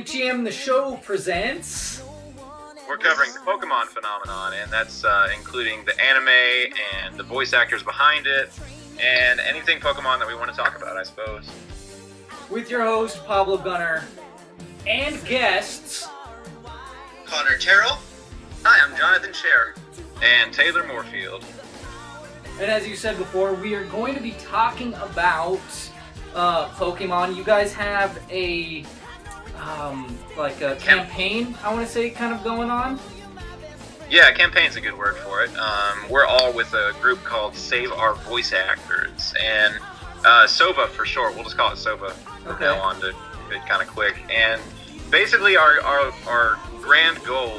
TNTM The Show presents... We're covering the Pokemon phenomenon, and that's including the anime and the voice actors behind it, and anything Pokemon that we want to talk about, I suppose. With your host, Pablo Gunner, and guests... Connor Terrell. Hi, I'm Jonathan Scher. And Taylor Moorefield. And as you said before, we are going to be talking about Pokemon. You guys have a campaign, I want to say, kind of going on? Yeah, campaign's a good word for it. We're all with a group called Save Our Voice Actors, and SOVA for short. We'll just call it SOVA from now on to be kind of quick. And basically our grand goal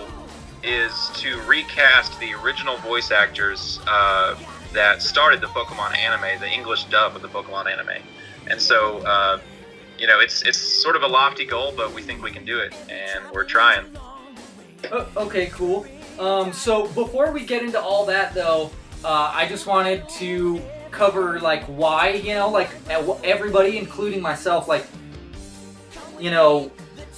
is to recast the original voice actors that started the Pokemon anime, the English dub of the Pokemon anime. And so, it's sort of a lofty goal, but we think we can do it, and we're trying. Okay, cool. So before we get into all that, though, I just wanted to cover, why, everybody, including myself,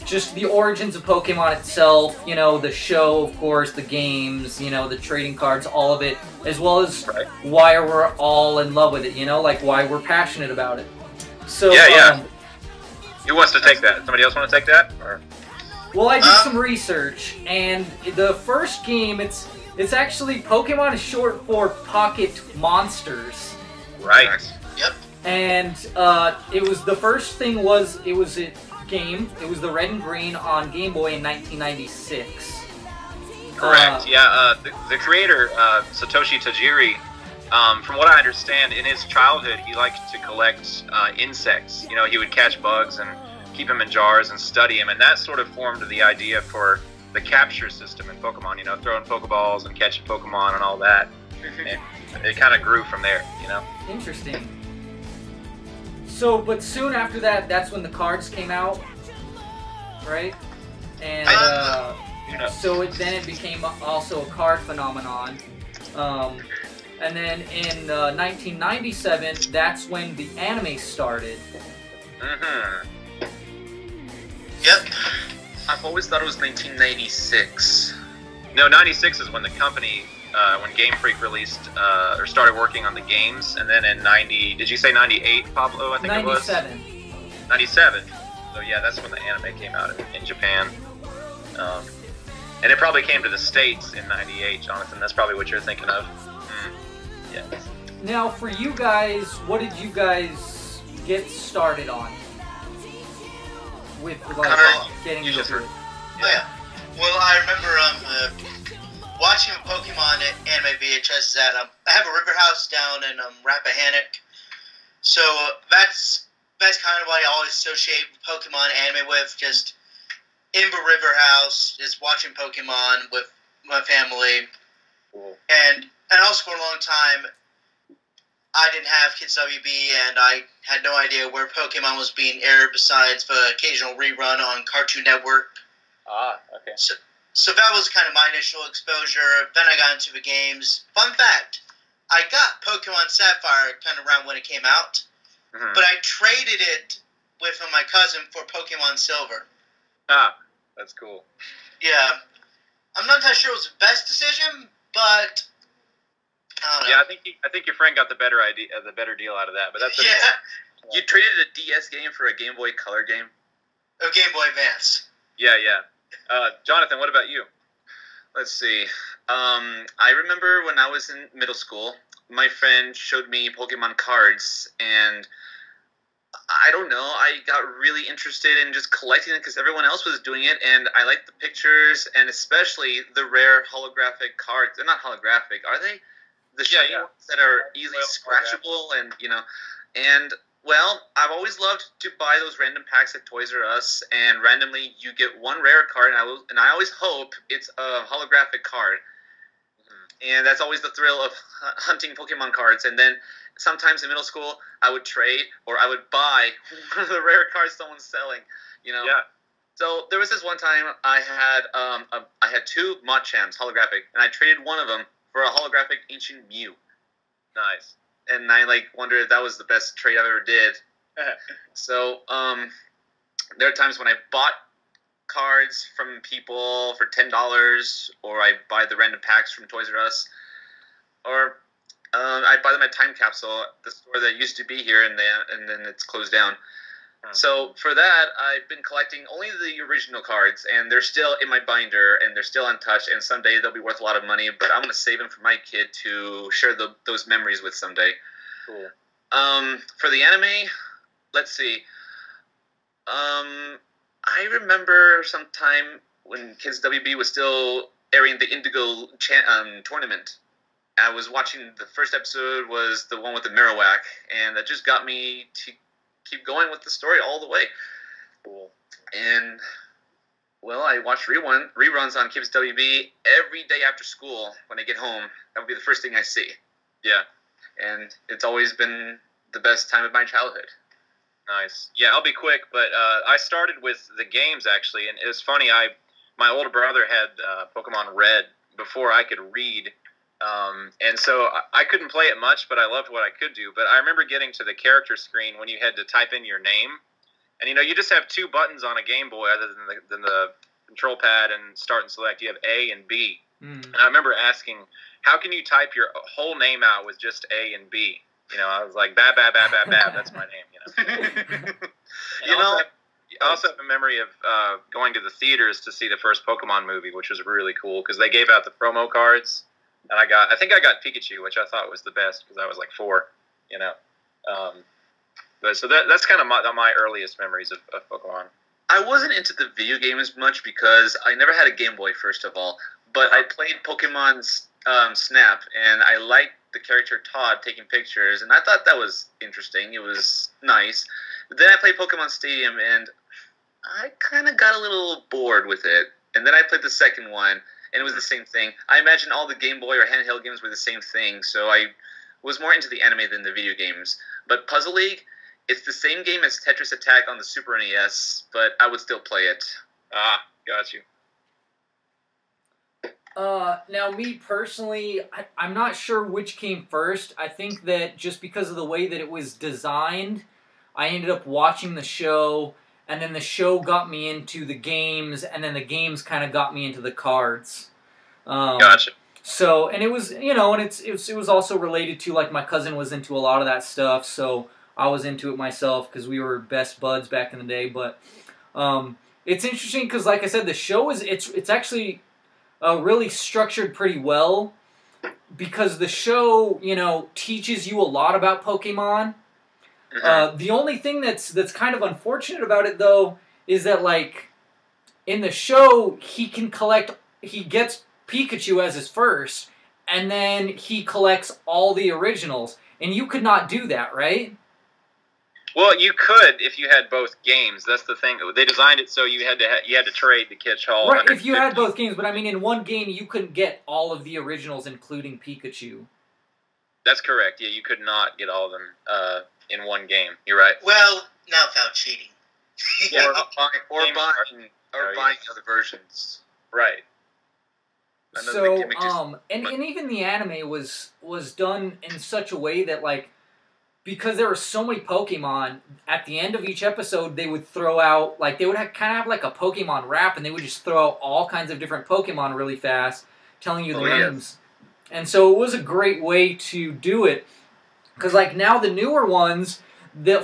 just the origins of Pokemon itself, the show, of course, the games, the trading cards, all of it, as well as why we're all in love with it, why we're passionate about it. So, yeah. Who wants to take that? Somebody else want to take that? Or? Well, I did some research, and the first game, it's actually, Pokemon is short for Pocket Monsters. Right. Yep. And the first thing was a game. It was the Red and Green on Game Boy in 1996. Correct. The creator, Satoshi Tajiri, from what I understand, in his childhood, he liked to collect insects. He would catch bugs and keep them in jars and study them, and that sort of formed the idea for the capture system in Pokemon, throwing Pokeballs and catching Pokemon and all that. And it kind of grew from there, Interesting. So, but soon after that, that's when the cards came out, right? And so then it became also a card phenomenon. And then in 1997, that's when the anime started. Yep. I've always thought it was 1996. No, 96 is when the company, when Game Freak released, or started working on the games, and then in 90, did you say 98, Pablo, I think 97. it was? 97. So yeah, that's when the anime came out in Japan. And it probably came to the States in 98, Jonathan. That's probably what you're thinking of. Yeah. Now, for you guys, what did you guys get started on? With, getting into it? Yeah. Well, I remember watching a Pokemon anime VHS that I have a river house down in Rappahannock. So that's kind of what I always associate Pokemon anime with, just in the river house, just watching Pokemon with my family. Cool. And also for a long time, I didn't have Kids WB, and I had no idea where Pokemon was being aired besides the occasional rerun on Cartoon Network. Ah, okay. So that was kind of my initial exposure. Then I got into the games. Fun fact, I got Pokemon Sapphire kind of around when it came out, but I traded it with my cousin for Pokemon Silver. Ah, that's cool. Yeah. I'm not entirely sure it was the best decision, but I don't know. Yeah, I think your friend got the better deal out of that, but that's okay. Yeah. You traded a DS game for a Game Boy Color game? A Game Boy Advance. Yeah. Jonathan, what about you? Let's see. I remember when I was in middle school, my friend showed me Pokemon cards, and I don't know, I got really interested in just collecting it because everyone else was doing it, and I liked the pictures, and especially the rare holographic cards. They're not holographic, are they? The shiny ones that are easily scratchable, and well, I've always loved to buy those random packs at Toys R Us, and randomly you get one rare card, and I always hope it's a holographic card. And that's always the thrill of hunting Pokemon cards. And then sometimes in middle school, I would trade, or I would buy one of the rare cards someone's selling, Yeah. So there was this one time I had two Machamps, holographic, and I traded one of them for a holographic Ancient Mew. Nice. And I wondered if that was the best trade I ever did. So there are times when I bought cards from people for $10, or I buy the random packs from Toys R Us, or I buy them at Time Capsule, the store that used to be here, and then it's closed down. So for that, I've been collecting only the original cards, and they're still in my binder, and they're still untouched, and someday they'll be worth a lot of money, but I'm going to save them for my kid to share those memories with someday. Cool. For the anime, let's see. I remember sometime when Kids WB was still airing the Indigo tournament. I was watching, the first episode was the one with the Marowak, and that just got me to keep going with the story all the way. Cool. And, well, I watch reruns on Kids WB every day after school when I get home. That would be the first thing I see. Yeah. And it's always been the best time of my childhood. Nice. Yeah, I'll be quick, but I started with the games, actually, and it was funny. My older brother had Pokemon Red before I could read, and so I couldn't play it much, but I loved what I could do. But I remember getting to the character screen when you had to type in your name, and you just have two buttons on a Game Boy other than the control pad and start and select. You have A and B, and I remember asking, how can you type your whole name out with just A and B? I was like, bab, bab, bab, bab, bab, that's my name, I also have a memory of going to the theaters to see the first Pokemon movie, which was really cool, because they gave out the promo cards, and I think I got Pikachu, which I thought was the best, because I was like 4, But so that's kind of my earliest memories of Pokemon. I wasn't into the video games much because I never had a Game Boy, first of all, but I played Pokemon Snap, and I liked the character Todd taking pictures, and I thought that was interesting. It was nice. But then I played Pokemon Stadium, and I kind of got a little bored with it. And then I played the second one, and it was the same thing. I imagine all the Game Boy or handheld games were the same thing, so I was more into the anime than the video games. But Puzzle League, it's the same game as Tetris Attack on the Super NES, but I would still play it. Ah, got you. Now, me personally, I'm not sure which came first. I think that just because of the way that it was designed, I ended up watching the show, and then the show got me into the games, and then the games kind of got me into the cards. Gotcha. So, and it was, and it was also related to, like, my cousin was into a lot of that stuff, so I was into it myself because we were best buds back in the day. But it's interesting because, like I said, the show it's actually really structured pretty well, because the show, teaches you a lot about Pokemon. The only thing that's kind of unfortunate about it, though, is that, like, in the show, he gets Pikachu as his first, and then he collects all the originals, and you could not do that, right? Well, you could if you had both games. That's the thing. They designed it so you had to trade to catch all. Right, if you had both games, but I mean, in one game you couldn't get all of the originals, including Pikachu. That's correct. Yeah, you could not get all of them in one game. You're right. Well, now without cheating. Or buying other versions. Right. So, and even the anime was done in such a way that, like, because there were so many Pokemon, at the end of each episode, they would throw out, like, they would kind of have, like, a Pokemon rap, and they would just throw out all kinds of different Pokemon really fast, telling you the names. And so it was a great way to do it. Because, like, now the newer ones,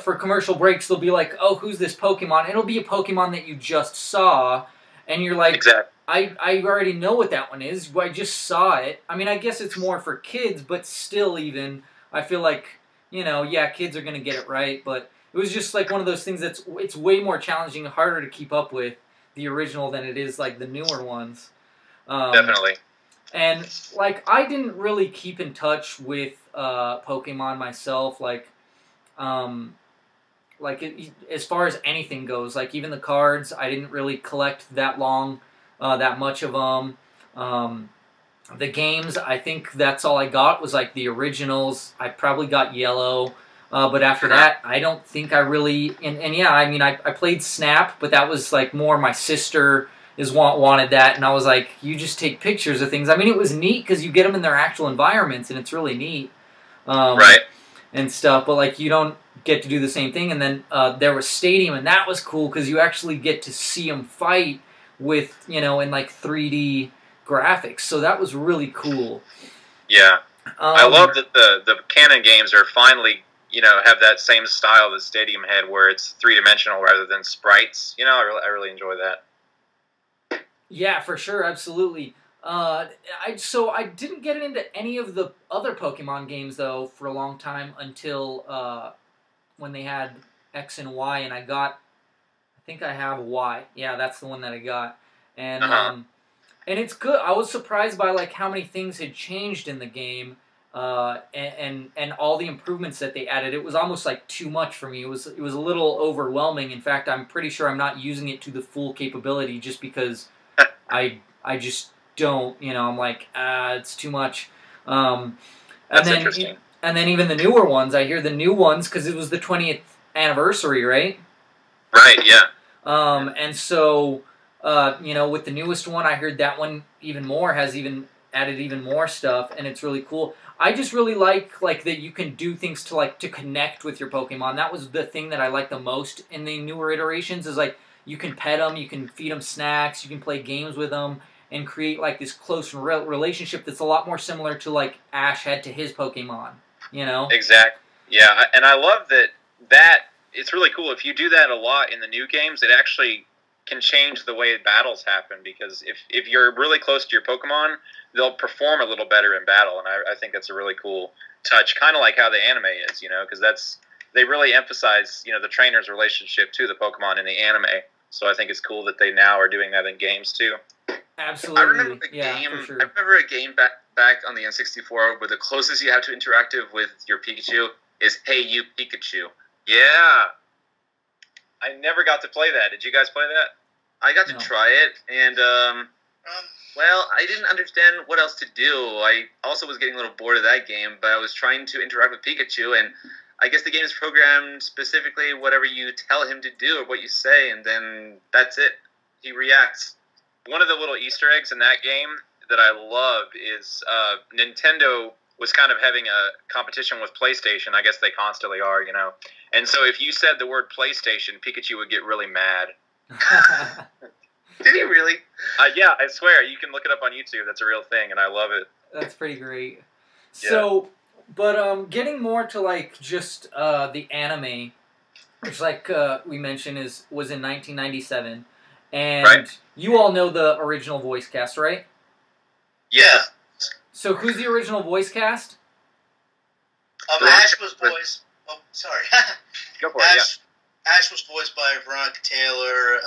for commercial breaks, they'll be like, oh, who's this Pokemon? It'll be a Pokemon that you just saw, and you're like, exactly. I already know what that one is. I just saw it. I mean, I guess it's more for kids, but still even, I feel like, yeah, kids are going to get it right, but it was just like one of those things it's way more challenging and harder to keep up with the original than it is like the newer ones. Definitely. And like I didn't really keep in touch with Pokemon myself, as far as anything goes, like even the cards, I didn't really collect that much of them. The games, I think that's all I got was like the originals. I probably got Yellow, but after that, I don't think I really. And yeah, I mean, I played Snap, but that was like more my sister wanted that, and I was like, you just take pictures of things. I mean, it was neat because you get them in their actual environments, and it's really neat, right? And stuff. But like, you don't get to do the same thing. And then there was Stadium, and that was cool because you actually get to see them fight. with, you know, in like 3D graphics. So that was really cool. Yeah. I love that the canon games are finally, you know, have that same style that Stadium had, where it's 3-dimensional rather than sprites. You know, I really enjoy that. Yeah, for sure, absolutely. I didn't get into any of the other Pokemon games though for a long time until when they had X and Y, and I think I have Y. Yeah, that's the one that I got, and and it's good. I was surprised by like how many things had changed in the game, and all the improvements that they added. It was almost like too much for me. It was a little overwhelming. In fact, I'm pretty sure I'm not using it to the full capability just because I just don't. You know, I'm like, it's too much. That's interesting. And then even the newer ones, I hear the new ones because it was the 20th anniversary, right? Right. Yeah. And so. You know, with the newest one, I heard that one even more has even added even more stuff, and it's really cool. I just really like that you can do things to connect with your Pokemon. That was the thing that I liked the most in the newer iterations. Is like you can pet them, you can feed them snacks, you can play games with them, and create like this close relationship that's a lot more similar to like Ash had to his Pokemon. You know? Exactly. Yeah, and I love that. It's really cool if you do that a lot in the new games. It actually can change the way battles happen, because if you're really close to your Pokemon, they'll perform a little better in battle, and I think that's a really cool touch, kind of like how the anime is, you know, because they really emphasize, you know, the trainer's relationship to the Pokemon in the anime. So I think it's cool that they now are doing that in games too. Absolutely. I remember for sure. I remember a game back on the N64 where the closest you have to interactive with your Pikachu is "Hey You Pikachu." Yeah. I never got to play that. Did you guys play that? I got to try it, and well, I didn't understand what else to do. I also was getting a little bored of that game, but I was trying to interact with Pikachu, and I guess the game is programmed specifically whatever you tell him to do or what you say, and then that's it. He reacts. One of the little Easter eggs in that game that I love is Nintendo was kind of having a competition with PlayStation. I guess they constantly are, you know. And so if you said the word PlayStation, Pikachu would get really mad. Did he really? Yeah, I swear. You can look it up on YouTube. That's a real thing, and I love it. That's pretty great. Yeah. So, but getting more to like just the anime, which like we mentioned was in 1997, and you all know the original voice cast, right? Yeah. So who's the original voice cast? Ash was voiced. Oh, sorry. Go for it. Ash was voiced by Veronica Taylor.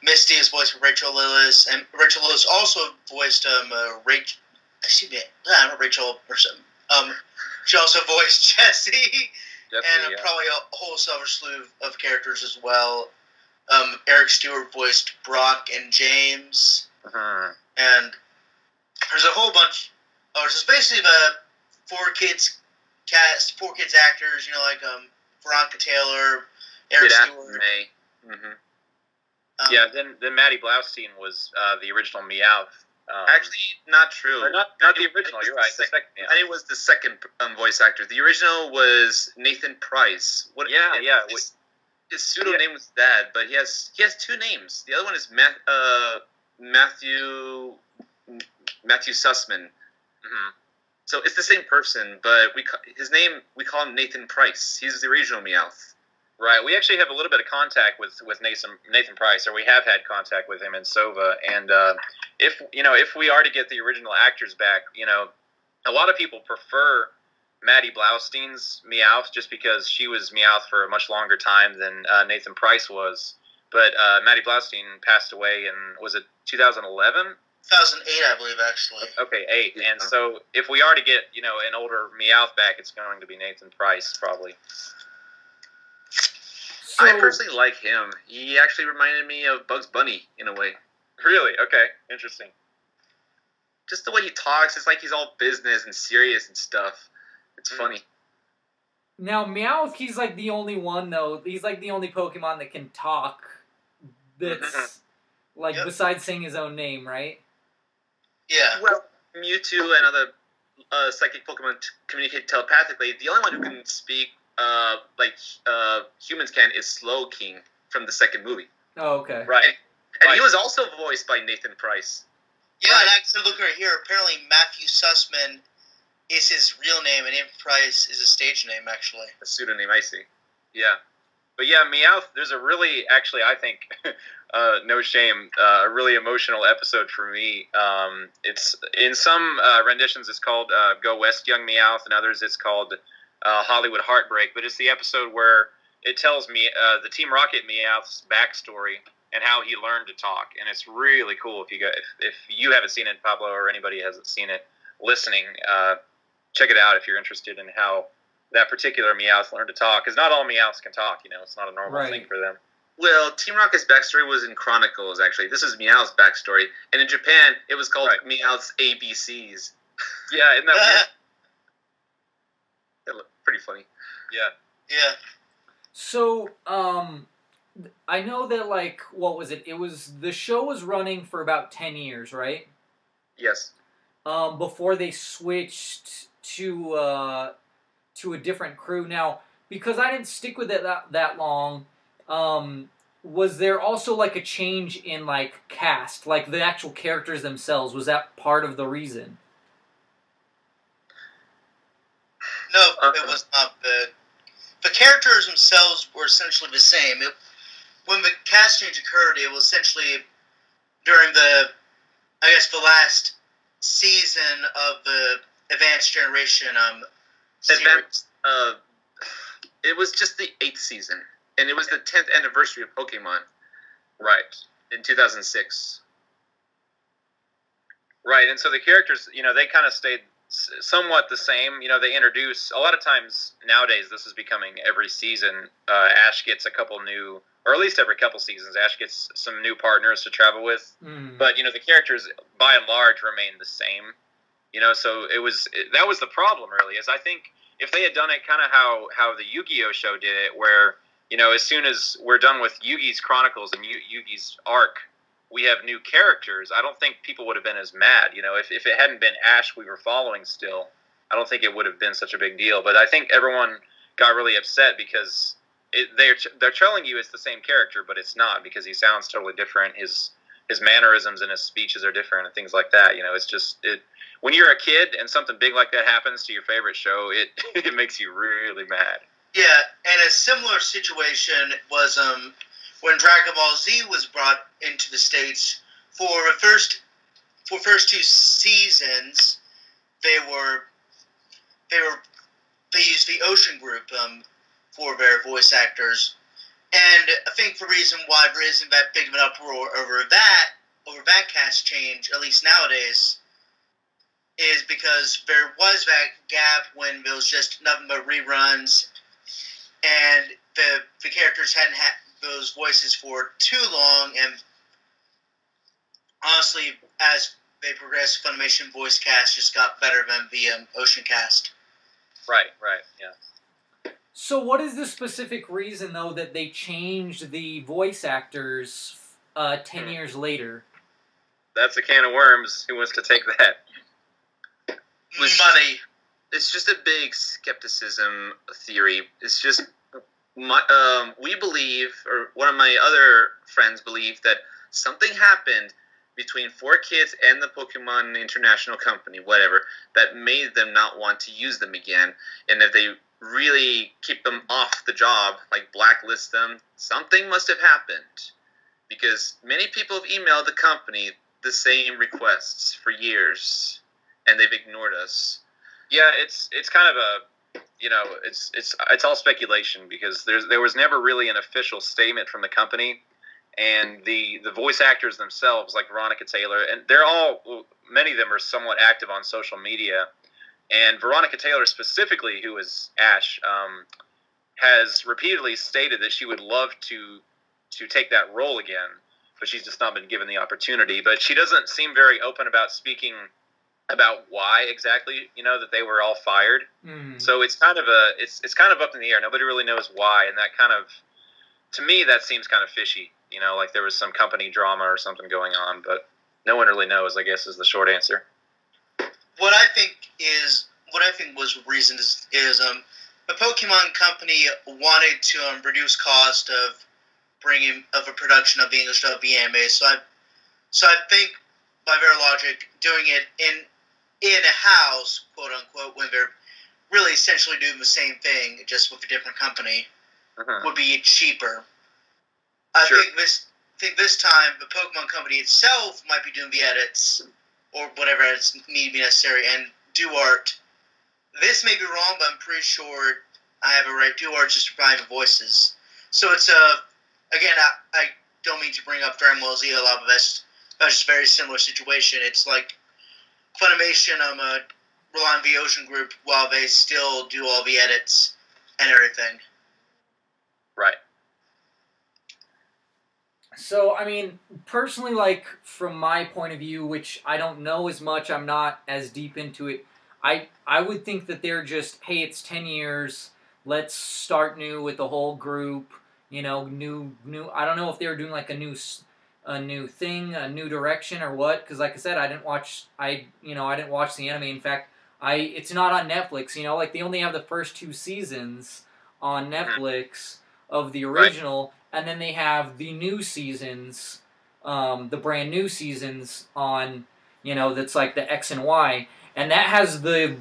Misty is voiced by Rachel Lillis, and Rachel Lillis also voiced Rachel. Excuse me, not Rachel. She also voiced Jessie, and probably a whole other slew of characters as well. Eric Stewart voiced Brock and James, and there's a whole bunch. It's basically the 4Kids cast, 4Kids actors. You know, like Veronica Taylor, Eric Stewart. Yeah, then Maddie Blaustein was the original Meowth. Actually, not true. Or not the original. You're right. The second Meowth. And it was the second voice actor. The original was Nathan Price. His pseudo name was that, but he has two names. The other one is Matthew Sussman. So it's the same person, but we call him Nathan Price. He's the original Meowth. Right. We actually have a little bit of contact with Nathan Price, or we have had contact with him in SOVA. And if we are to get the original actors back, you know, a lot of people prefer Maddie Blaustein's Meowth just because she was Meowth for a much longer time than Nathan Price was. But Maddie Blaustein passed away in, was it 2011? 2008, I believe, actually. Okay, 8. And so if we are to get, you know, an older Meowth back, it's going to be Nathan Price, probably. So, I personally like him. He actually reminded me of Bugs Bunny in a way. Really? Okay. Interesting. Just the way he talks, it's like he's all business and serious and stuff. It's funny. Now, Meowth, he's like the only one, though. He's like the only Pokemon that can talk. That's, like, besides saying his own name, right? Yeah. Well, Mewtwo and other psychic Pokemon communicate telepathically. The only one who can speak like humans can is Slowking from the second movie. Oh, okay. Right. And he was also voiced by Nathan Price. Yeah, and actually, look right here. Apparently, Matthew Sussman is his real name, and Nathan Price is a stage name, actually. A pseudonym, I see. Yeah. But yeah, Meowth, there's a really, actually, I think, no shame, a really emotional episode for me. It's in some renditions, it's called Go West, Young Meowth, and others it's called Hollywood Heartbreak. But it's the episode where it tells me the Team Rocket Meowth's backstory and how he learned to talk, and it's really cool. If you haven't seen it, Pablo, or anybody hasn't seen it, listening, check it out if you're interested in how that particular Meowth learned to talk, because not all Meowths can talk. It's not a normal thing for them. Well, Team Rocket's backstory was in Chronicles, actually. This is Meowth's backstory, and in Japan, it was called Meowth's ABCs. Yeah, isn't that weird? Pretty funny. Yeah. Yeah. So, I know that, like, what was it? The show was running for about 10 years, right? Yes. Before they switched to a different crew. Now, because I didn't stick with it that long, was there also, like, a change in, like, cast? Like, the actual characters themselves, was that part of the reason? No, it was not. The characters themselves were essentially the same. When the cast change occurred, it was essentially during the last season of the Advanced Generation series. It was just the 8th season, and it was the 10th anniversary of Pokemon. Right. In 2006. Right, and so the characters, they kind of stayed somewhat the same. They introduce, a lot of times nowadays, this is becoming every season, Ash gets a couple new, or at least every couple seasons, Ash gets some new partners to travel with. But, the characters, by and large, remain the same. So that was the problem, really, is I think if they had done it kind of how the Yu-Gi-Oh! Show did it, where, as soon as we're done with Yugi's Chronicles and Yugi's arc, we have new characters, I don't think people would have been as mad. If it hadn't been Ash we were following still, I don't think it would have been such a big deal. But I think everyone got really upset because they're telling you it's the same character, but it's not, because he sounds totally different. His mannerisms and his speeches are different and things like that. It's just when you're a kid and something big like that happens to your favorite show, it makes you really mad. Yeah, and a similar situation was when Dragon Ball Z was brought into the States. For first 2 seasons, they used the Ocean Group for their voice actors, and I think the reason why there isn't that big of an uproar over that cast change, at least nowadays, is because there was that gap when there was just nothing but reruns, and the characters hadn't had those voices for too long, and honestly, as they progressed, Funimation voice cast just got better than the Ocean cast. Right, yeah. So what is the specific reason, though, that they changed the voice actors 10 years later? That's a can of worms. Who wants to take that? Money. It's just a big skepticism theory. It's just we believe, or one of my other friends believe, that something happened between 4Kids and the Pokemon International Company, whatever, that made them not want to use them again. And if they really keep them off the job, like blacklist them, something must have happened. Because many people have emailed the company the same requests for years, and they've ignored us. Yeah, it's kind of a, it's all speculation, because there was never really an official statement from the company, and the voice actors themselves, like Veronica Taylor, and many of them are somewhat active on social media, and Veronica Taylor specifically, who is Ash, has repeatedly stated that she would love to take that role again, but she's just not been given the opportunity. But she doesn't seem very open about speaking about why exactly, that they were all fired. So it's kind of it's kind of up in the air. Nobody really knows why, and that kind of, to me, that seems kind of fishy. Like there was some company drama or something going on, but no one really knows, I guess, is the short answer. What I think was the reason is the Pokemon Company wanted to reduce cost of bringing of a production of the English dub the anime. So I think by very logic, doing it in a house, quote unquote, when they're really essentially doing the same thing, just with a different company, would be cheaper. I think this time the Pokemon Company itself might be doing the edits or whatever edits need to be necessary and do art. This may be wrong, but I'm pretty sure I have it right. Do art just providing the voices. So it's again, I don't mean to bring up Dragon Ball Z a lot, but that's just a very similar situation. It's like Funimation rely on the Ocean Group while they still do all the edits and everything. Right. So, I mean, personally, like, from my point of view, which I don't know as much, I'm not as deep into it, I would think that they're just, hey, it's 10 years, let's start new with the whole group, you know, new, I don't know if they were doing, like, a new thing, a new direction or what, because, like I said, I didn't watch the anime. In fact, it's not on Netflix, you know, like, they only have the first 2 seasons on Netflix of the original, and then they have the new seasons, the brand new seasons on, you know, that's like the X and Y, and that has the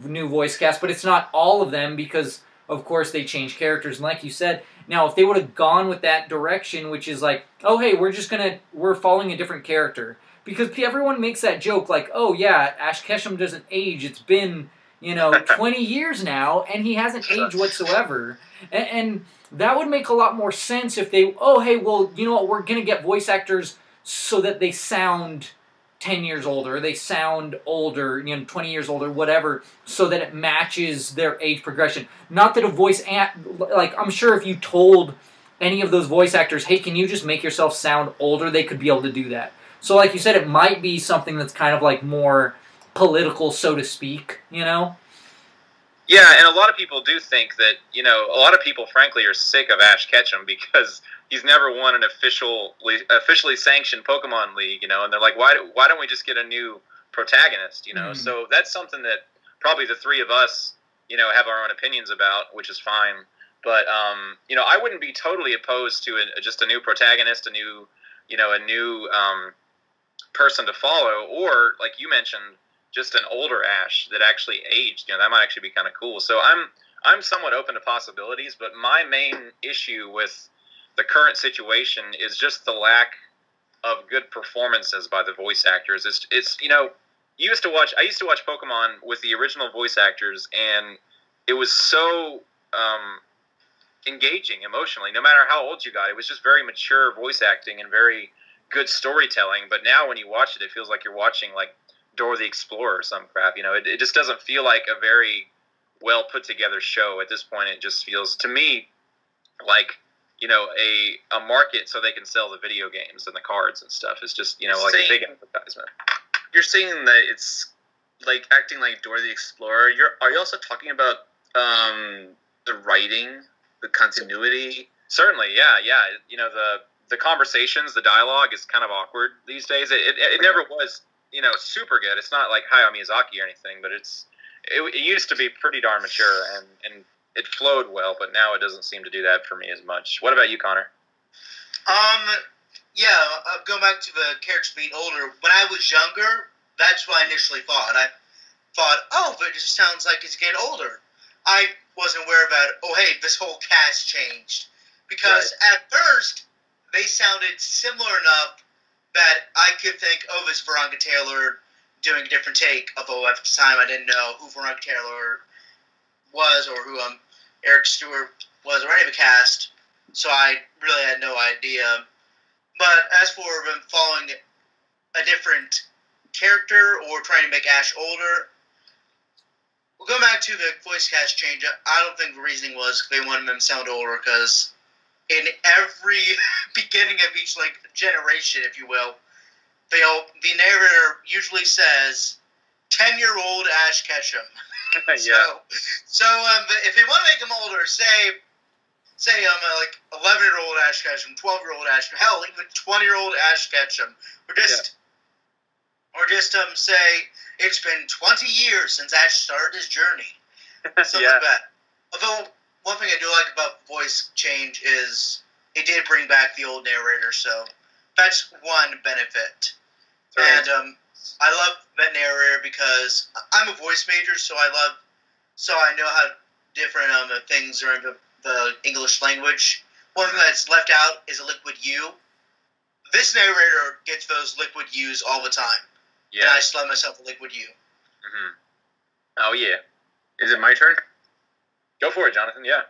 new voice cast, but it's not all of them because, of course, they change characters. And like you said, now if they would have gone with that direction, which is like, oh hey, we're following a different character, because everyone makes that joke like, oh yeah, Ash Ketchum doesn't age. It's been, you know, 20 years now, and he hasn't aged whatsoever, and that would make a lot more sense if they, oh, hey, well, you know what, we're going to get voice actors so that they sound 10 years older, they sound older, you know, 20 years older, whatever, so that it matches their age progression. Not that a like, I'm sure if you told any of those voice actors, hey, can you just make yourself sound older, they could be able to do that. So like you said, it might be something that's kind of like more political, so to speak, you know? Yeah, and a lot of people do think that, you know, a lot of people, frankly, are sick of Ash Ketchum because he's never won an officially sanctioned Pokemon League, you know, and they're like, why don't we just get a new protagonist, you know? So that's something that probably the three of us, you know, have our own opinions about, which is fine. But, you know, I wouldn't be totally opposed to just a new protagonist, a new person to follow, or, like you mentioned, just an older Ash that actually aged. You know, that might actually be kind of cool. So I'm somewhat open to possibilities, but my main issue with the current situation is just the lack of good performances by the voice actors. It's you know, I used to watch Pokemon with the original voice actors, and it was so engaging emotionally. No matter how old you got, it was just very mature voice acting and very good storytelling. But now when you watch it, it feels like you're watching like Dora the Explorer or some crap. You know, it just doesn't feel like a very well put together show at this point. It just feels to me like, you know, a market so they can sell the video games and the cards and stuff. It's just, you know, like a big advertisement. You're saying that it's like acting like Dora the Explorer. Are you also talking about the writing, the continuity? Certainly, yeah. You know, the conversations, the dialogue is kind of awkward these days. It never was, you know, super good. It's not like Hayao Miyazaki or anything, but it used to be pretty darn mature and it flowed well, but now it doesn't seem to do that for me as much. What about you, Connor? Yeah, going back to the characters being older, when I was younger, that's what I initially thought. I thought, oh, but it just sounds like it's getting older. I wasn't aware about, oh, hey, this whole cast changed. Because at first, they sounded similar enough that I could think, oh, this is Veronica Taylor doing a different take, although at the time I didn't know who Veronica Taylor was or who Eric Stewart was or any of the cast, so I really had no idea. But as for them following a different character or trying to make Ash older, we'll go back to the voice cast change. I don't think the reasoning was they wanted them to sound older, because in every beginning of each like generation, if you will, the narrator usually says 10-year-old Ash Ketchum. Yeah. So if they want to make him older, say like 11-year-old Ash Ketchum, 12-year-old Ash Ketchum, hell, even 20-year-old Ash Ketchum, or just say it's been 20 years since Ash started his journey, something like that. Although one thing I do like about voice change is it did bring back the old narrator, so that's one benefit. Right. And I love that narrator because I'm a voice major, so I know how different things are in the English language. One thing that's left out is a liquid U. This narrator gets those liquid U's all the time. Yeah. And I just love myself a liquid U. Mm-hmm. Oh, yeah. Is it my turn? Go for it, Jonathan. Yeah.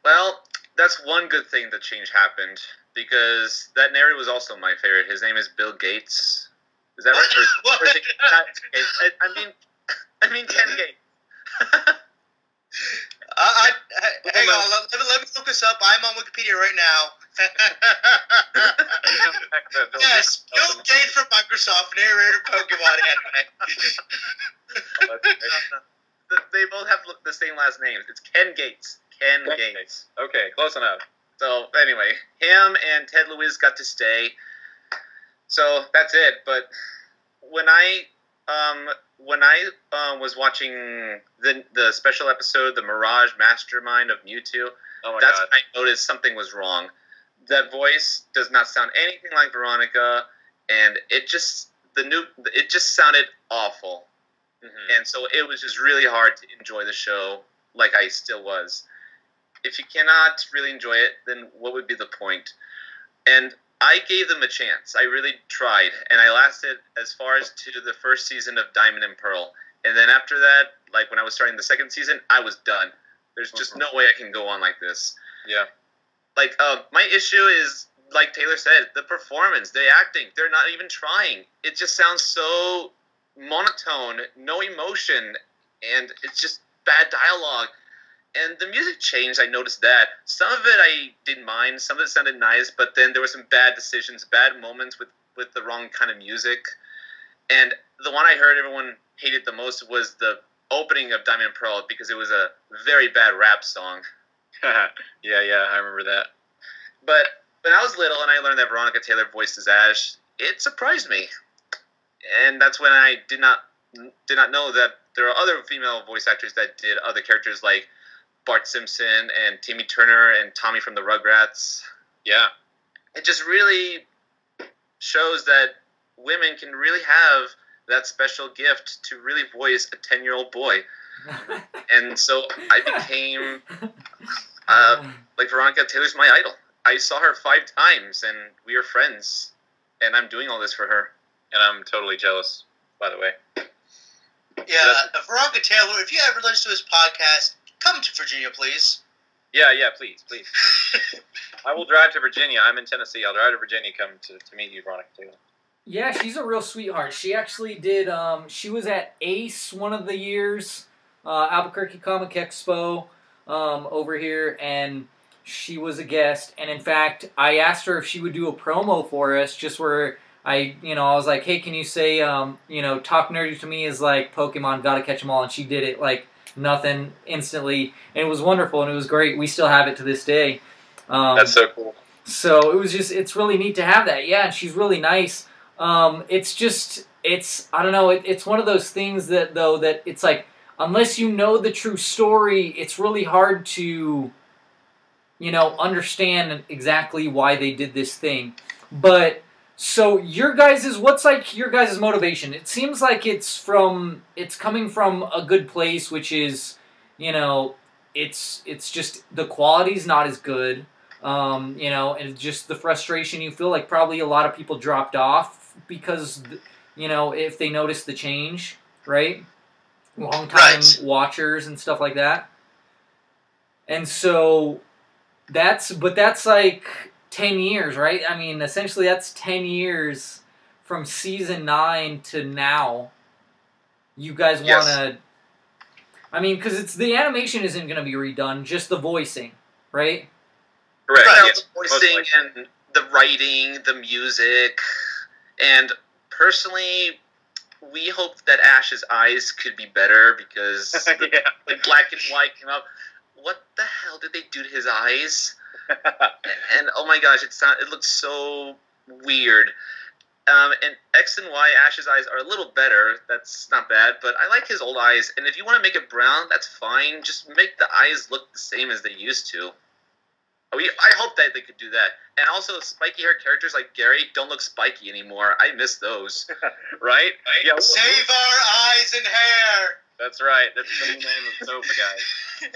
Well, that's one good thing the change happened, because that narrator was also my favorite. His name is Bill Gates. Is that right? What? I mean Ken Gates. Hang on, let me look this up. I'm on Wikipedia right now. Yes, Bill Gates from Microsoft, narrator Pokemon anime. They both have the same last names. It's Ken Gates. Ken Gates. Okay, close enough. So anyway, him and Ted Lewis got to stay. So that's it. But when I was watching the special episode, the Mirage Mastermind of Mewtwo, that's when I noticed something was wrong. That voice does not sound anything like Veronica, and it just sounded awful. Mm-hmm. And so it was just really hard to enjoy the show like I still was. If you cannot really enjoy it, then what would be the point? And I gave them a chance. I really tried, and I lasted as far as to the first season of Diamond and Pearl. And then after that, like when I was starting the second season, I was done. There's just no way I can go on like this. Yeah. Like, my issue is, like Taylor said, the performance, the acting. They're not even trying. It just sounds so monotone, no emotion, and it's just bad dialogue. And the music changed, I noticed that. Some of it I didn't mind, some of it sounded nice, but then there were some bad decisions, bad moments with the wrong kind of music. And the one I heard everyone hated the most was the opening of Diamond and Pearl, because it was a very bad rap song. Yeah, I remember that. But when I was little and I learned that Veronica Taylor voiced as Ash, it surprised me. And that's when I did not know that there are other female voice actors that did other characters like Bart Simpson and Timmy Turner and Tommy from the Rugrats. Yeah. It just really shows that women can really have that special gift to really voice a 10-year-old boy. And so I became, like, Veronica Taylor's my idol. I saw her 5 times, and we are friends. And I'm doing all this for her. And I'm totally jealous, by the way. Yeah, Veronica Taylor, if you ever listen to this podcast, come to Virginia, please. Yeah, please. I will drive to Virginia. I'm in Tennessee. I'll drive to Virginia, come to meet you, Veronica Taylor. Yeah, she's a real sweetheart. She actually did, she was at ACE one of the years, Albuquerque Comic Expo, over here, and she was a guest. And in fact, I asked her if she would do a promo for us, just where I was like, hey, can you say, talk nerdy to me is like Pokemon, gotta catch them all. And she did it like nothing, instantly. And it was wonderful, and it was great. We still have it to this day. That's so cool. So it was it's really neat to have that. Yeah, and she's really nice. It's I don't know, it's one of those things that it's like, unless you know the true story, it's really hard to, understand exactly why they did this thing. But, so what's like your guys' motivation? It seems like it's coming from a good place, which is, it's just the quality's not as good. And just the frustration you feel like probably a lot of people dropped off because, if they noticed the change, right? Long-time watchers and stuff like that. And so that's like 10 years, right? I mean, essentially that's 10 years from season 9 to now. You guys want to... I mean, because the animation isn't going to be redone, just the voicing, right? Right. The voicing and the writing, the music, and personally, we hope that Ash's eyes could be better, because the black and white came up. What the hell did they do to his eyes? And oh my gosh, it looks so weird. And X and Y, Ash's eyes are a little better. That's not bad, but I like his old eyes. And if you want to make it brown, that's fine. Just make the eyes look the same as they used to. I hope that they could do that. And also, spiky hair characters like Gary don't look spiky anymore. I miss those. Right? Yeah. Save our eyes and hair. That's right. That's the new name of SOVA, guys.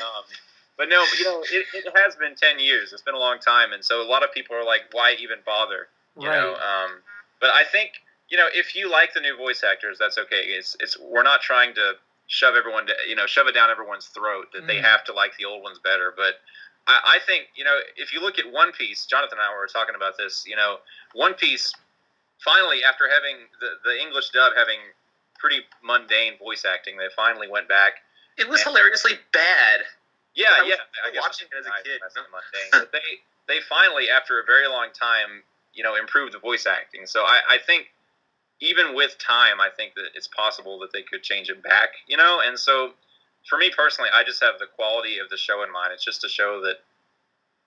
But no, it has been 10 years. It's been a long time, and so a lot of people are like, why even bother? You know. But I think, if you like the new voice actors, that's okay. We're not trying to shove everyone shove it down everyone's throat that they have to like the old ones better. But I think, if you look at One Piece, Jonathan and I were talking about this, One Piece, finally, after having the English dub having pretty mundane voice acting, they finally went back. It was hilariously bad. Yeah. I guess watching it as a kid. Mundane. But they finally, after a very long time, improved the voice acting. So I think, even with time, I think that it's possible that they could change it back, And so, for me personally, I just have the quality of the show in mind. It's just a show that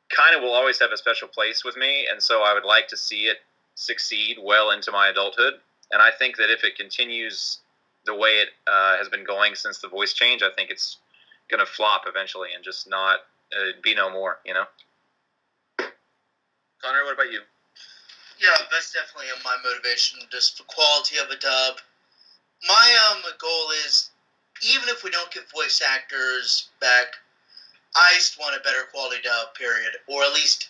kind of will always have a special place with me, and so I would like to see it succeed well into my adulthood. And I think that if it continues the way it has been going since the voice change, I think it's going to flop eventually and just not be no more, Connor, what about you? Yeah, that's definitely my motivation, just the quality of a dub. My goal is, even if we don't get voice actors back, I just want a better quality dub, period. Or at least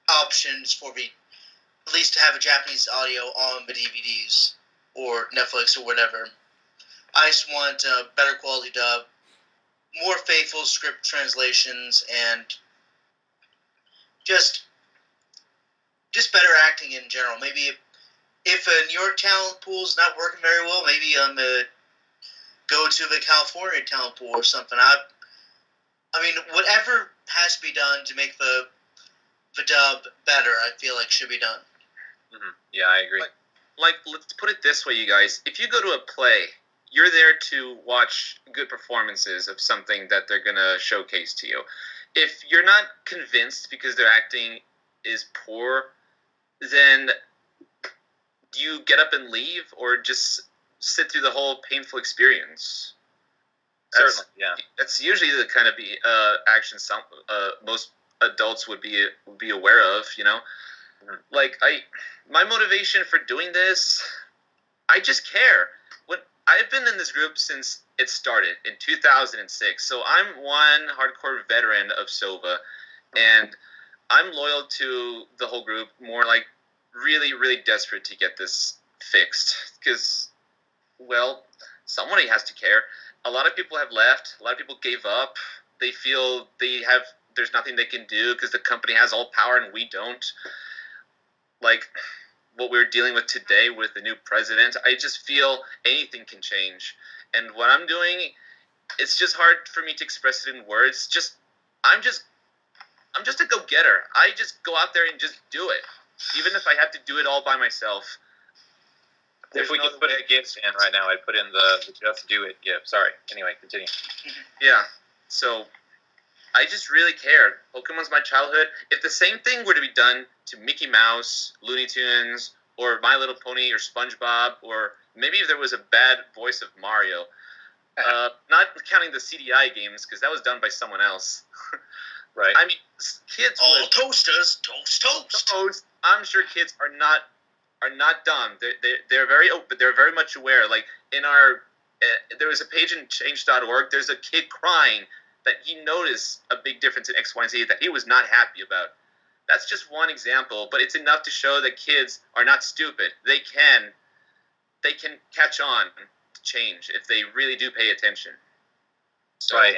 options for at least to have a Japanese audio on the DVDs or Netflix or whatever. I just want a better quality dub, more faithful script translations, and just better acting in general. Maybe if a New York talent pool is not working very well, maybe go to the California talent pool or something. I mean, whatever has to be done to make the dub better, I feel like should be done. Mm-hmm. Yeah, I agree. Like, let's put it this way, you guys. If you go to a play, you're there to watch good performances of something that they're going to showcase to you. If you're not convinced because their acting is poor, then you get up and leave, or just sit through the whole painful experience. Certainly, yeah. That's usually the kind of action most adults would be aware of, Mm-hmm. Like, my motivation for doing this, I just care. I've been in this group since it started in 2006, so I'm one hardcore veteran of SOVA, and I'm loyal to the whole group, more like really, really desperate to get this fixed, because, well, somebody has to care. A lot of people have left. A lot of people gave up. They feel there's nothing they can do because the company has all power and we don't. Like what we're dealing with today with the new president, I just feel anything can change. And what I'm doing, it's just hard for me to express it in words. I'm just a go-getter. I just go out there and just do it, even if I have to do it all by myself. If we could put a GIF in right now, I'd put in the Just Do It GIF. Sorry. Anyway, continue. Yeah. So, I just really care. Pokemon's my childhood. If the same thing were to be done to Mickey Mouse, Looney Tunes, or My Little Pony, or SpongeBob, or maybe if there was a bad voice of Mario, not counting the CDI games, because that was done by someone else. Right. I mean, kids all toasters, toast. I'm sure kids are not dumb. They're very open. They're very much aware. Like in our, there was a page in change.org. There's a kid crying that he noticed a big difference in X, Y, and Z that he was not happy about. That's just one example, but it's enough to show that kids are not stupid. They can catch on to change if they really do pay attention. So, right.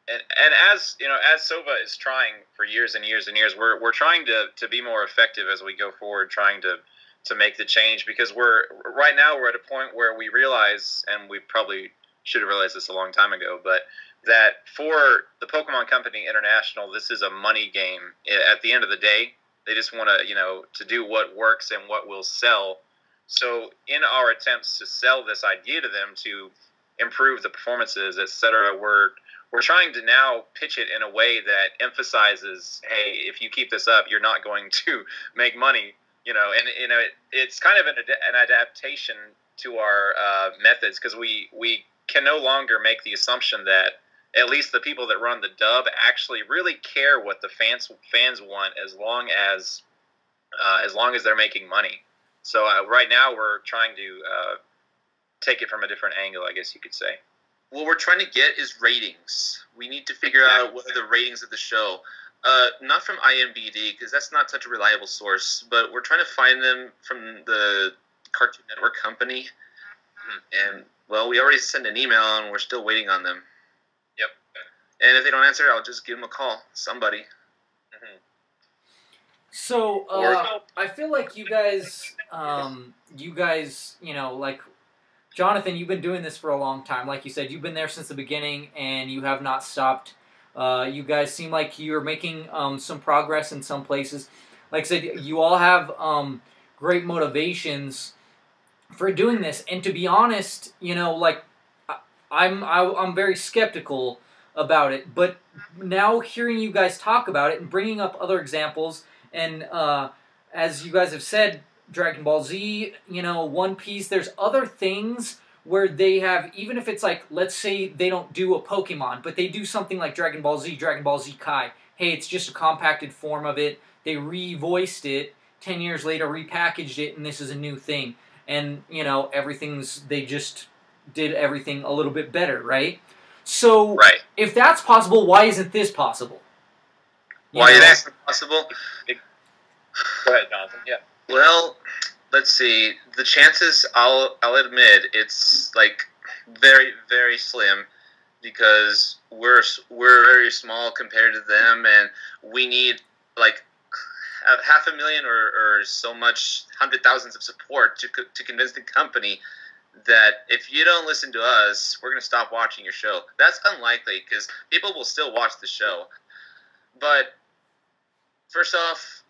And as SOVA is trying for years and years and years, we're trying to be more effective as we go forward, trying to make the change, because right now we're at a point where we realize, and we probably should have realized this a long time ago, but that for the Pokemon Company International, this is a money game. At the end of the day, they just want to do what works and what will sell. So in our attempts to sell this idea to them to improve the performances, etc., we're trying to now pitch it in a way that emphasizes, hey, if you keep this up, you're not going to make money. It's kind of an adaptation to our methods, because we can no longer make the assumption that at least the people that run the dub actually really care what the fans want, as long as they're making money. So right now we're trying to take it from a different angle, I guess you could say. What we're trying to get is ratings. We need to figure out what are the ratings of the show. Not from IMDb, because that's not such a reliable source, but we're trying to find them from the Cartoon Network company. And, well, we already sent an email, and we're still waiting on them. Yep. And if they don't answer, I'll just give them a call. Somebody. Mm-hmm. So, I feel like you guys, you know, like, Jonathan, you've been doing this for a long time. Like you said, you've been there since the beginning, and you have not stopped. You guys seem like you're making some progress in some places. Like I said, you all have great motivations for doing this. And to be honest, you know, like, I'm very skeptical about it. But now hearing you guys talk about it and bringing up other examples, and as you guys have said, Dragon Ball Z, you know, One Piece, there's other things where they have, even if it's like, let's say they don't do a Pokemon, but they do something like Dragon Ball Z Kai. Hey, it's just a compacted form of it. They re-voiced it, 10 years later repackaged it, and this is a new thing. And, you know, they just did everything a little bit better, right? So, if that's possible, why isn't this possible? Why isn't it possible? Go ahead, Jonathan. Yeah. Well, let's see. The chances, I'll admit, it's like very, very slim, because we're very small compared to them, and we need like 500,000 or so much, 100,000s of support to convince the company that if you don't listen to us, we're going to stop watching your show. That's unlikely, because people will still watch the show. But first off,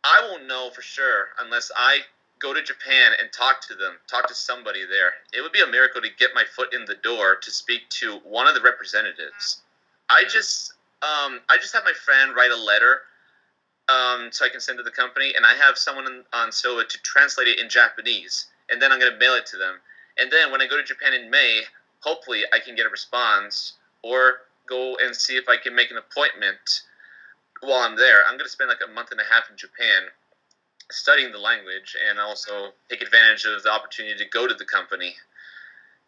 I won't know for sure unless I go to Japan and talk to them, talk to somebody there. It would be a miracle to get my foot in the door to speak to one of the representatives. I just have my friend write a letter so I can send to the company, and I have someone on SOVA to translate it in Japanese, and then I'm going to mail it to them. And then when I go to Japan in May, hopefully I can get a response, or go and see if I can make an appointment while I'm there. I'm going to spend like a month and a half in Japan studying the language, and also take advantage of the opportunity to go to the company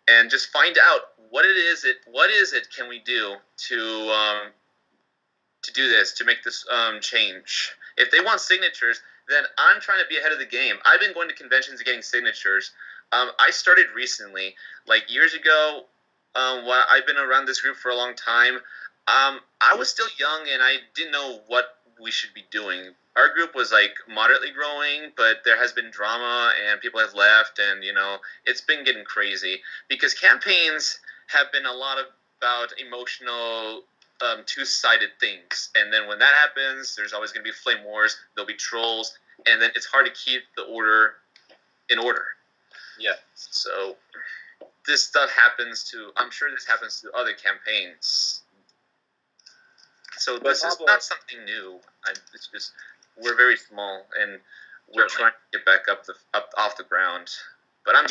and just find out what is it can we do to do this, to make this change. If they want signatures, then I'm trying to be ahead of the game. I've been going to conventions and getting signatures. I started recently, like years ago. I've been around this group for a long time. I was still young, and I didn't know what we should be doing. Our group was like moderately growing, but there has been drama, and people have left, and you know, it's been getting crazy, because campaigns have been a lot about emotional, two-sided things. And then when that happens, there's always going to be flame wars, there'll be trolls, and then it's hard to keep the order in order. Yeah. So this stuff happens to, I'm sure this happens to other campaigns. So this is not something new. It's just, we're very small, and we're trying to get back up off the ground. But I'm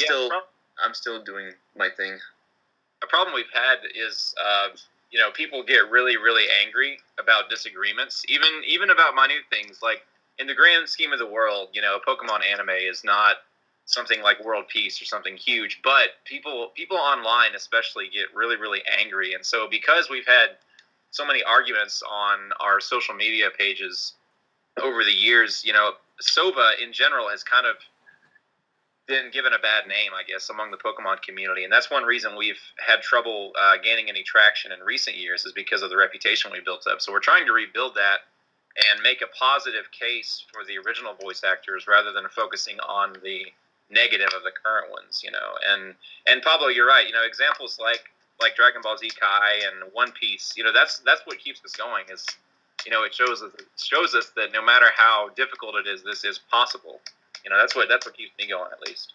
still doing my thing. A problem we've had is, you know, people get really, really angry about disagreements, even about minute things. Like, in the grand scheme of the world, you know, Pokemon anime is not something like world peace or something huge, but people online especially get really, really angry. And so because we've had so many arguments on our social media pages over the years, you know, SOVA in general has kind of been given a bad name, I guess, among the Pokemon community. And that's one reason we've had trouble gaining any traction in recent years, is because of the reputation we built up. So we're trying to rebuild that and make a positive case for the original voice actors rather than focusing on the negative of the current ones, you know. And Pablo, you're right. You know, examples like Dragon Ball Z Kai and One Piece, you know, that's what keeps us going. Is, you know, it shows us that no matter how difficult it is, this is possible. You know, that's what keeps me going, at least.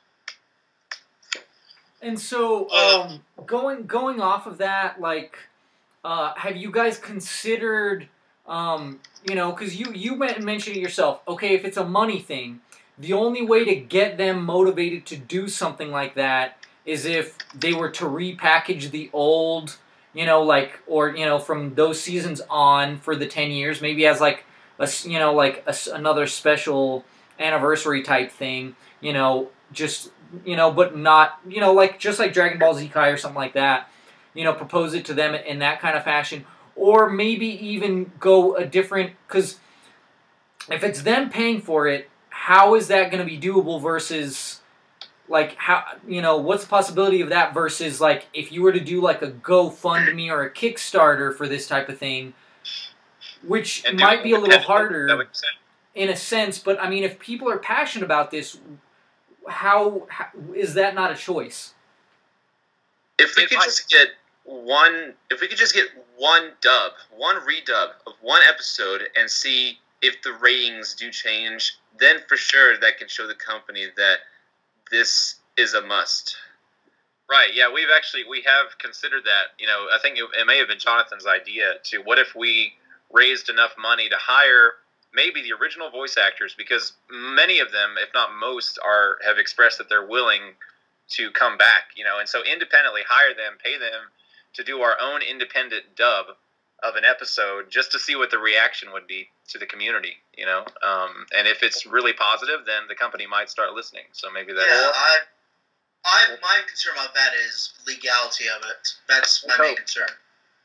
And so, going off of that, like, have you guys considered, you know, because you mentioned it yourself. Okay, if it's a money thing, the only way to get them motivated to do something like that is if they were to repackage the old you know, like, or, you know, from those seasons on for the 10 years, maybe as like another special anniversary type thing, you know, just, you know, but not, you know, like, just like Dragon Ball Z Kai or something like that, you know, propose it to them in that kind of fashion, or maybe even go a different, because if it's them paying for it, how is that going to be doable versus, like, how, you know, what's the possibility of that versus, like, if you were to do, like, a GoFundMe or a Kickstarter for this type of thing, which might be a little harder in a sense, but, I mean, if people are passionate about this, how is that not a choice? If we could just get one dub, one redub of one episode and see if the ratings do change, then for sure that can show the company that this is a must. Right, yeah, we have considered that. You know, I think it may have been Jonathan's idea to, what if we raised enough money to hire maybe the original voice actors, because many of them, if not most, have expressed that they're willing to come back, you know, and so independently hire them, pay them to do our own independent dub of an episode just to see what the reaction would be to the community, you know, and if it's really positive, then the company might start listening. So maybe that. Yeah, my concern about that is legality of it. That's my main concern.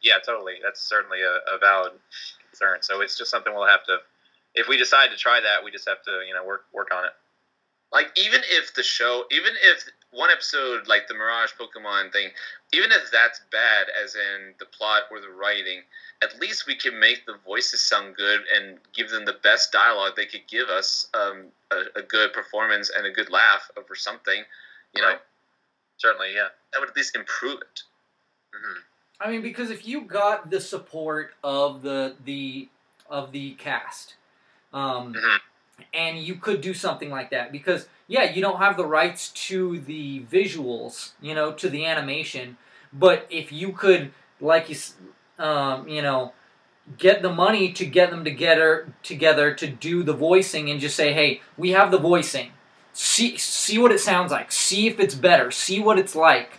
Yeah, totally. That's certainly a valid concern. So it's just something we'll have to, if we decide to try that, we just have to, you know, work on it. Like, even if one episode, like the Mirage Pokemon thing, even if that's bad, as in the plot or the writing, at least we can make the voices sound good and give them the best dialogue they could give us, a good performance and a good laugh over something, you know? Certainly, yeah. That would at least improve it. Mm-hmm. I mean, because if you got the support of the cast, and you could do something like that, because yeah, you don't have the rights to the visuals, you know, to the animation, but if you could, like, you know, get the money to get them together to do the voicing and just say, hey, we have the voicing, see what it sounds like, see if it's better, see what it's like.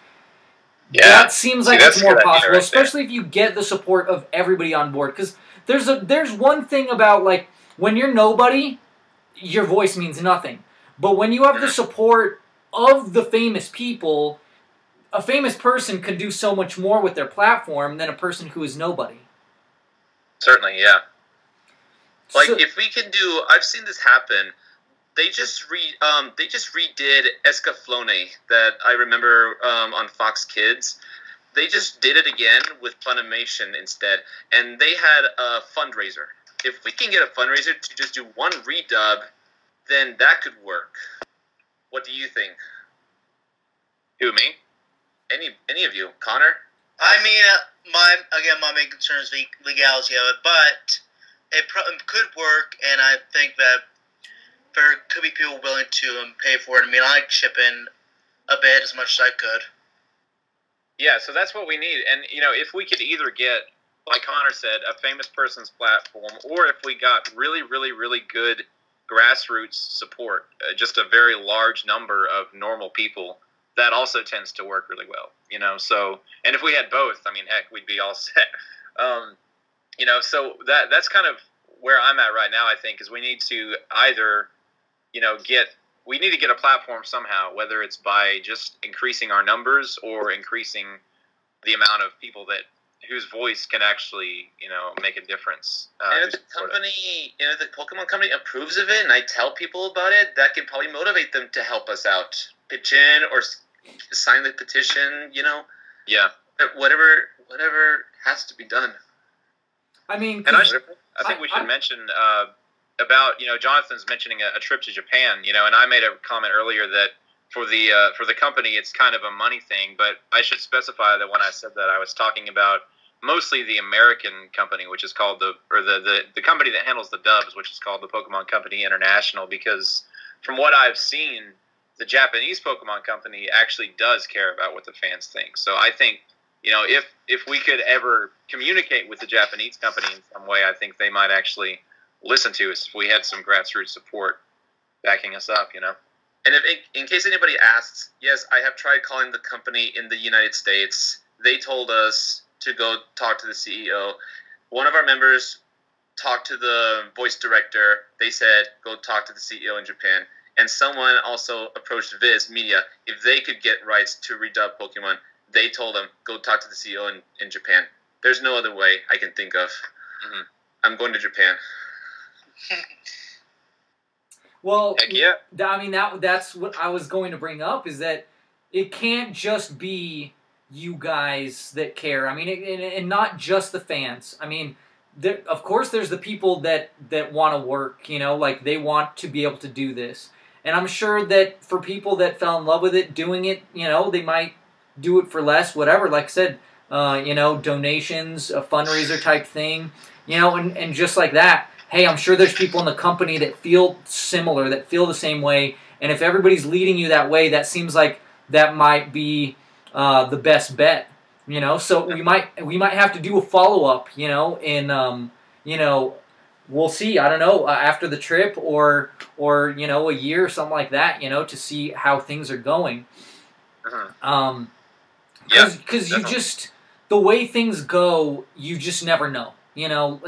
Yeah. That seems like it's more possible, right, especially if you get the support of everybody on board. Because there's one thing about, like, when you're nobody, your voice means nothing. But when you have the support of the famous people, a famous person can do so much more with their platform than a person who is nobody. Certainly, yeah. Like, so, if we can do, I've seen this happen. They just redid Escaflowne that I remember on Fox Kids. They just did it again with Funimation instead, and they had a fundraiser. If we can get a fundraiser to just do one redub, then that could work. What do you think? Who, me? Any of you? Connor? I mean, my main concern is the legality of it, but it could work, and I think that there could be people willing to pay for it. I mean, I'd chip in a bit as much as I could. Yeah, so that's what we need. And, you know, if we could either get, like Connor said, a famous person's platform, or if we got really, really, really good grassroots support, just a very large number of normal people, that also tends to work really well, you know. So, and if we had both, I mean, heck, we'd be all set. You know, so that's kind of where I'm at right now, I think, is we need to either, you know, we need to get a platform somehow, whether it's by just increasing our numbers or increasing the amount of people whose voice can actually, you know, make a difference. And if the company, you know, the Pokemon company approves of it, and I tell people about it, that can probably motivate them to help us out, pitch in or sign the petition, you know. Yeah. Whatever has to be done. I mean, and I think we should mention about, you know, Jonathan's mentioning a trip to Japan, you know, and I made a comment earlier that for the company it's kind of a money thing, but I should specify that when I said that I was talking about mostly the American company, which is called the company that handles the dubs, which is called the Pokemon Company International, because from what I've seen, the Japanese Pokemon Company actually does care about what the fans think. So I think, you know, if we could ever communicate with the Japanese company in some way, I think they might actually listen to us if we had some grassroots support backing us up, you know. And if, in case anybody asks, yes, I have tried calling the company in the United States. They told us to go talk to the CEO. One of our members talked to the voice director. They said, go talk to the CEO in Japan. And someone also approached Viz Media. If they could get rights to redub Pokemon, they told them, go talk to the CEO in Japan. There's no other way I can think of. Mm-hmm. I'm going to Japan. Well, heck yeah. I mean, that's what I was going to bring up, is that it can't just be you guys that care. I mean, and not just the fans. I mean, of course there's the people that want to work, you know, like they want to be able to do this. And I'm sure that for people that fell in love with it, doing it, you know, they might do it for less, whatever. Like I said, you know, donations, a fundraiser type thing, you know, and just like that. Hey, I'm sure there's people in the company that feel similar, that feel the same way. And if everybody's leading you that way, that seems like that might be the best bet, you know. So we might have to do a follow-up, you know, in you know, we'll see. I don't know, after the trip or you know, a year or something like that, you know, to see how things are going. Because you just, the way things go, you just never know, you know.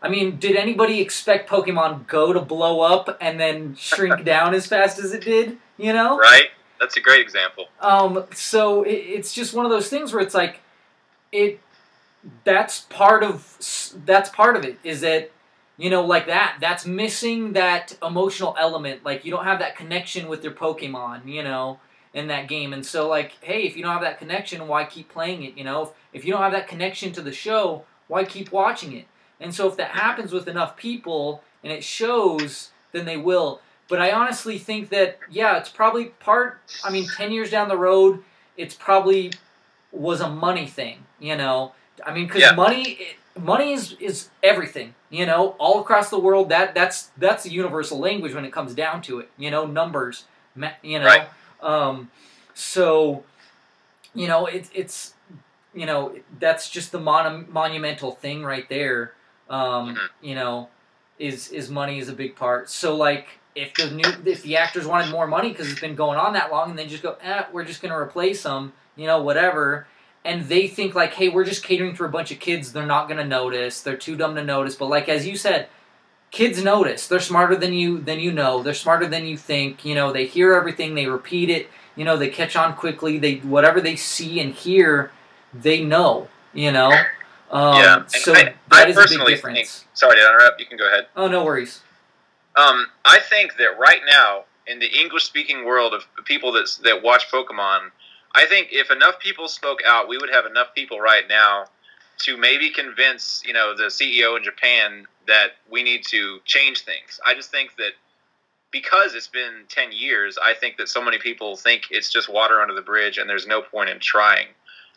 I mean, did anybody expect Pokemon Go to blow up and then shrink down as fast as it did, you know? Right. That's a great example. So it's just one of those things where it's like, that's part of it, is that, you know, like that's missing that emotional element. Like, you don't have that connection with your Pokemon, you know, in that game. And so, like, hey, if you don't have that connection, why keep playing it, you know? If you don't have that connection to the show, why keep watching it? And so if that happens with enough people and it shows, then they will. But I honestly think that, yeah, it's probably 10 years down the road, it's probably was a money thing, you know? I mean, because money is everything, you know? All across the world, that's the universal language when it comes down to it, you know? Numbers, you know? Right. So, you know, it's you know, that's just the monumental thing right there. You know, is money is a big part. So, like, if the actors wanted more money because it's been going on that long, and they just go, we're just going to replace them, you know, whatever, and they think like, hey, we're just catering for a bunch of kids, they're not going to notice, they're too dumb to notice. But like, as you said, kids notice. They're smarter than you know. They're smarter than you think. You know, they hear everything, they repeat it. You know, they catch on quickly. Whatever they see and hear, they know. You know. So that is a big difference. Sorry to interrupt. You can go ahead. Oh, no worries. I think that right now, in the English-speaking world of people that watch Pokemon, I think if enough people spoke out, we would have enough people right now to maybe convince, you know, the CEO in Japan that we need to change things. I just think that because it's been 10 years, I think that so many people think it's just water under the bridge and there's no point in trying.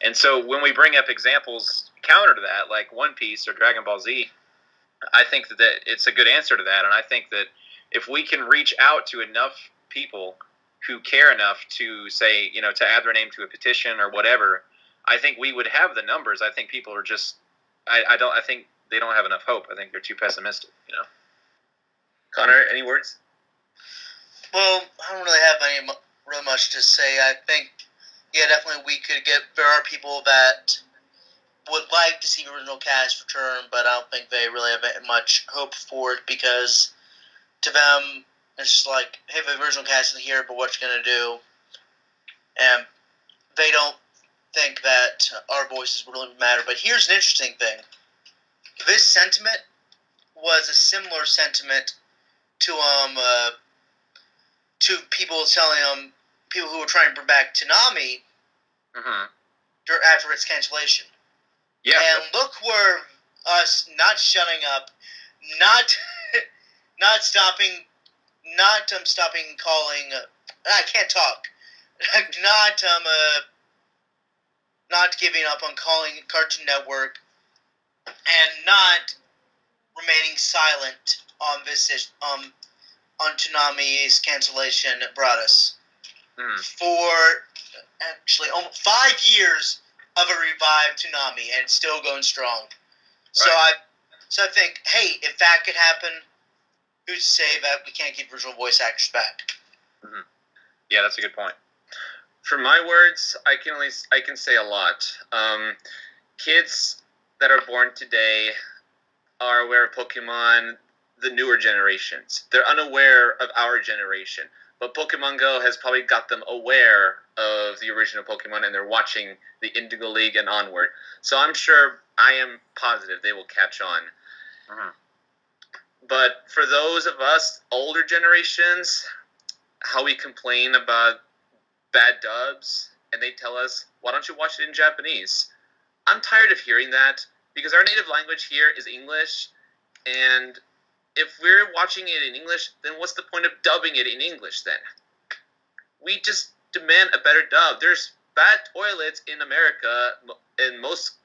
And so when we bring up examples counter to that, like One Piece or Dragon Ball Z, I think that it's a good answer to that. And I think that if we can reach out to enough people who care enough to say, you know, to add their name to a petition or whatever, I think we would have the numbers. I think people are just, I think they don't have enough hope. I think they're too pessimistic, you know. Connor, any words? Well, I don't really have really much to say. I think, yeah, definitely there are people that would like to see the original cast return, but I don't think they really have much hope for it, because to them, it's just like, hey, the original cast is here, but what you going to do? And they don't think that our voices really matter. But here's an interesting thing. This sentiment was a similar sentiment to people telling people who were trying to bring back Toonami after its cancellation. Yeah. And look where us not shutting up, not stopping calling. I can't talk. Not giving up on calling Cartoon Network, and not remaining silent on this on Toonami's cancellation brought us for actually almost 5 years of a revived Toonami, and still going strong. Right. So I think, hey, if that could happen, who's to say that we can't get original voice actors back? Mm-hmm. Yeah, that's a good point. For my words, I can say a lot. kids that are born today are aware of Pokemon, the newer generations. They're unaware of our generation. But Pokemon Go has probably got them aware of the original Pokemon, and they're watching the Indigo League and onward. So I'm sure, I am positive they will catch on. Uh-huh. But for those of us, older generations, how we complain about bad dubs, and they tell us, why don't you watch it in Japanese? I'm tired of hearing that, because our native language here is English, and if we're watching it in English, then what's the point of dubbing it in English then? We just demand a better dub. There's bad toilets in America, in most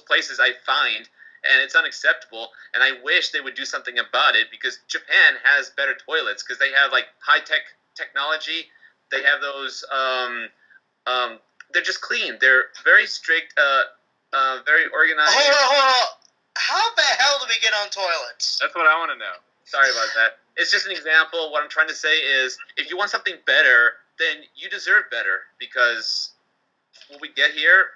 places I find, and it's unacceptable, and I wish they would do something about it, because Japan has better toilets, because they have, like, high-tech technology. They have those, they're just clean. They're very strict, very organized. Hold on. How the hell do we get on toilets? That's what I want to know. Sorry about that. It's just an example. What I'm trying to say is, if you want something better, then you deserve better, because what we get here,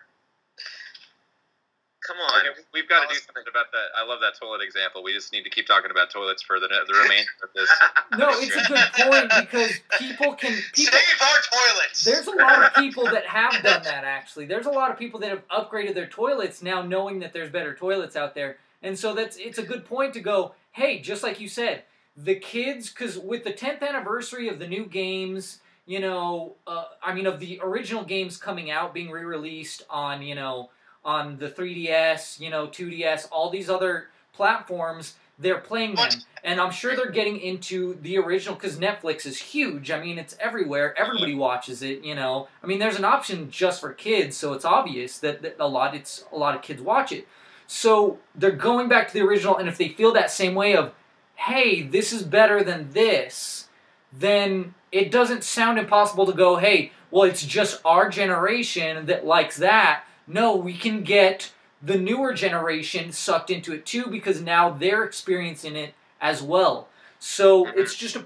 come on. Okay, we've got to do something about that. I love that toilet example. We just need to keep talking about toilets for the remainder of this. No, it's a good point, because people Save our toilets! There's a lot of people that have done that, actually. There's a lot of people that have upgraded their toilets now, knowing that there's better toilets out there. And so it's a good point to go, hey, just like you said, the kids, because with the 10th anniversary of the new games, you know, of the original games coming out, being re-released on, you know, on the 3DS, you know, 2DS, all these other platforms, they're playing them. And I'm sure they're getting into the original, because Netflix is huge. I mean, it's everywhere. Everybody watches it, you know. I mean, there's an option just for kids, so it's obvious that a lot of kids watch it. So they're going back to the original, and if they feel that same way of, hey, this is better than this, then it doesn't sound impossible to go, hey, well, it's just our generation that likes that. No, we can get the newer generation sucked into it too, because now they're experiencing it as well. So it's just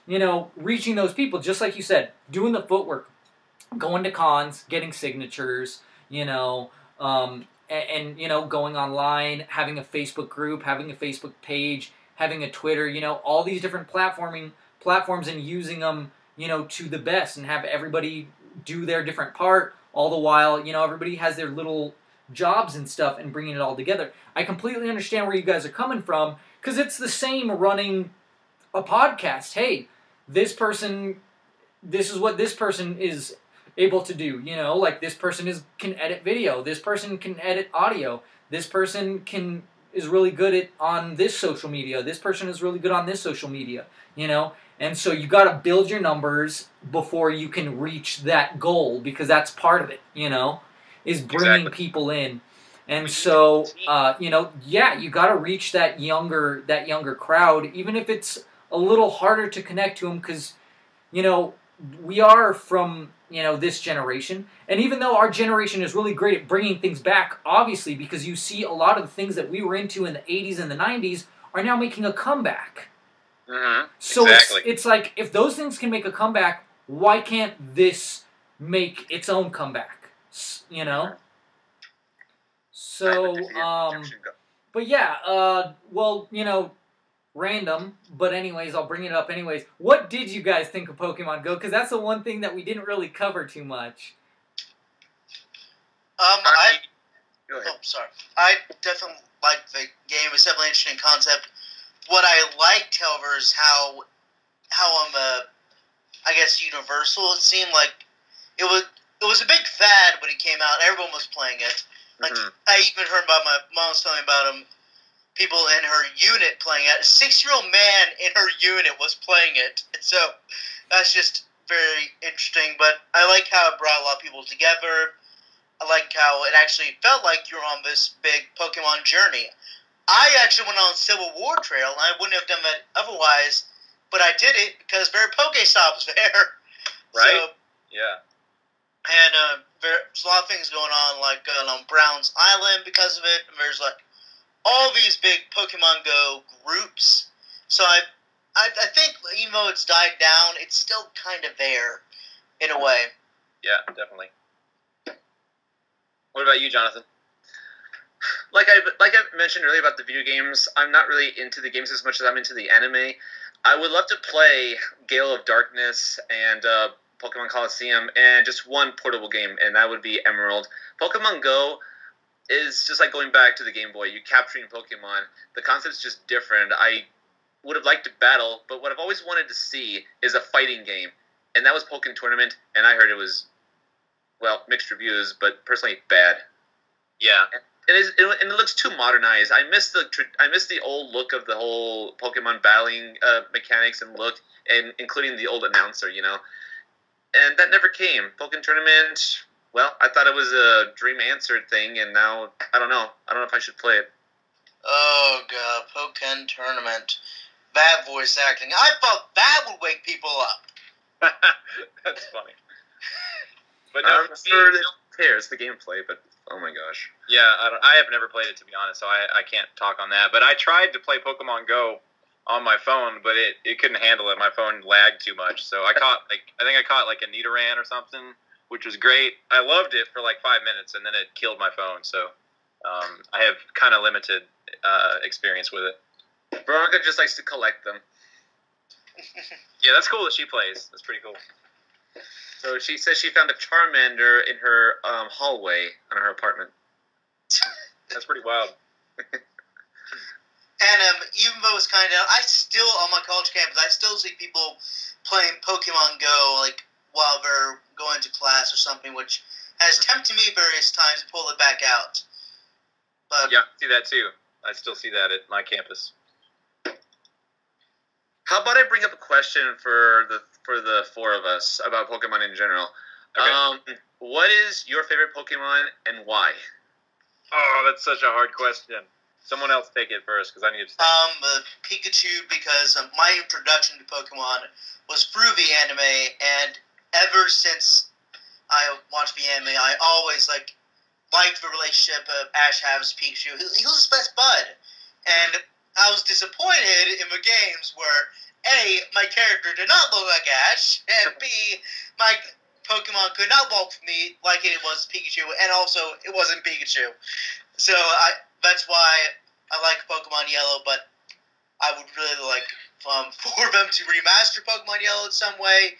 you know, reaching those people, just like you said, doing the footwork, going to cons, getting signatures, you know, and you know, going online, having a Facebook group, having a Facebook page, having a Twitter, you know, all these different platforms, and using them, you know, to the best, and have everybody do their different part, all the while, you know, everybody has their little jobs and stuff, and bringing it all together. I completely understand where you guys are coming from, because it's the same running a podcast. Hey, this is what this person is able to do, you know, like this person can edit video, this person can edit audio, this person is really good on this social media, this person is really good on this social media, you know. And so you got to build your numbers before you can reach that goal, because that's part of it, you know, is bringing people in. And so, you know, yeah, you got to reach that younger crowd, even if it's a little harder to connect to them, because, you know, we are from, you know, this generation. And even though our generation is really great at bringing things back, obviously, because you see a lot of the things that we were into in the 80s and the 90s are now making a comeback. So exactly. It's like, if those things can make a comeback, why can't this make its own comeback? You know? So, but yeah, well, you know, random, but anyways, I'll bring it up anyways. What did you guys think of Pokemon Go? Because that's the one thing that we didn't really cover too much. Sorry. I definitely like the game. It's definitely an interesting concept. What I liked, however, is how I guess universal it seemed. Like it was a big fad when it came out. Everyone was playing it. Like I even heard about, my mom was telling me about people in her unit playing it. A 6-year-old man in her unit was playing it. And so that's just very interesting. But I like how it brought a lot of people together. I like how it actually felt like you're on this big Pokemon journey. I actually went on a Civil War trail, and I wouldn't have done that otherwise, but I did it because very Pokestop was there. Right? So, yeah. And there's a lot of things going on, like on Browns Island because of it. And there's like all these big Pokemon Go groups. So I think even though it's died down, it's still kind of there in a way. Yeah, definitely. What about you, Jonathan? Like I mentioned earlier about the video games, I'm not really into the games as much as I'm into the anime. I would love to play Gale of Darkness and Pokemon Coliseum and just one portable game, and that would be Emerald. Pokemon Go is just like going back to the Game Boy. You capturing Pokemon. The concept's just different. I would have liked to battle, but what I've always wanted to see is a fighting game, and that was Pokken Tournament, and I heard it was, well, mixed reviews, but personally bad. Yeah. And it looks too modernized. I miss the old look of the whole Pokemon battling mechanics and look, and including the old announcer, you know. And that never came. Pokken Tournament, well, I thought it was a dream answered thing, and now I don't know. I don't know if I should play it. Oh god, Pokken Tournament. That voice acting. I thought that would wake people up. That's funny. But I no, prefer the tears, the gameplay, but oh my gosh. Yeah, I have never played it, to be honest, so I can't talk on that. But I tried to play Pokemon Go on my phone, but it couldn't handle it. My phone lagged too much, so I think I caught like a Nidoran or something, which was great. I loved it for like 5 minutes, and then it killed my phone. So I have kind of limited experience with it. Veronica just likes to collect them. Yeah, that's cool that she plays. That's pretty cool. So she says she found a Charmander in her hallway in her apartment. That's pretty wild. And even though it's kind of, I still, on my college campus, I still see people playing Pokemon Go, like, while they're going to class or something, which has tempted me various times to pull it back out. But Yeah, I see that too. I still see that at my campus. How about I bring up a question for the four of us about Pokemon in general? Okay. What is your favorite Pokemon and why? Oh, that's such a hard question. Someone else take it first, because I need to think. Pikachu, because my introduction to Pokemon was through the anime, and ever since I watched the anime, I always liked the relationship Ash has with Pikachu. He was his best bud, and I was disappointed in the games where A, my character did not look like Ash, and B, my Pokemon could not walk with me like it was Pikachu, and also it wasn't Pikachu. So that's why I like Pokemon Yellow, but I would really like for them to remaster Pokemon Yellow in some way,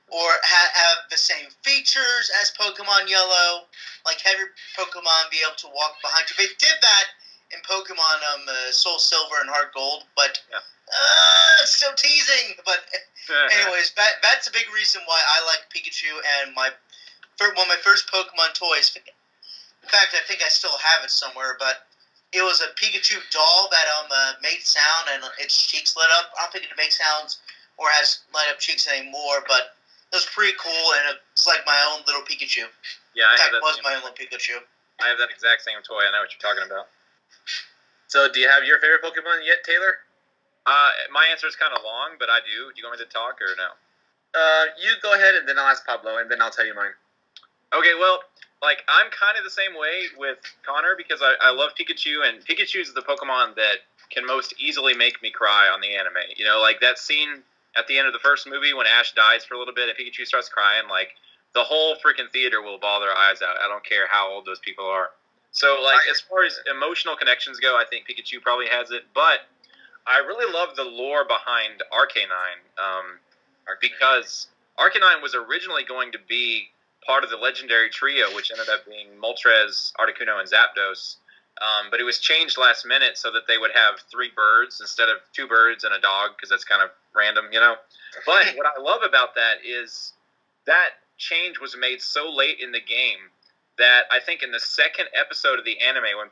or have the same features as Pokemon Yellow, like have your Pokemon be able to walk behind you. They did that in Pokemon Soul Silver and Heart Gold, but it's so teasing. But anyways, that's a big reason why I like Pikachu, and one of my first Pokemon toys. In fact, I think I still have it somewhere, but it was a Pikachu doll that made sound and its cheeks lit up. I don't think it makes sounds or has light up cheeks anymore, but it was pretty cool, and it's like my own little Pikachu. Yeah, In fact, it was my own little Pikachu. I have that exact same toy. I know what you're talking about. So, do you have your favorite Pokemon yet, Taylor? My answer is kind of long, but I do. Do you want me to talk or no? You go ahead, and then I'll ask Pablo, and then I'll tell you mine. Okay, well, like, I'm kind of the same way with Connor, because I love Pikachu, and Pikachu's the Pokemon that can most easily make me cry on the anime. You know, like that scene at the end of the first movie when Ash dies for a little bit and Pikachu starts crying, like, the whole freaking theater will bawl their eyes out. I don't care how old those people are. So, like, as far as emotional connections go, I think Pikachu probably has it, but I really love the lore behind Arcanine, because Arcanine was originally going to be part of the legendary trio, which ended up being Moltres, Articuno, and Zapdos, but it was changed last minute so that they would have 3 birds instead of 2 birds and a dog, because that's kind of random, you know? But what I love about that is that change was made so late in the game that I think in the second episode of the anime, when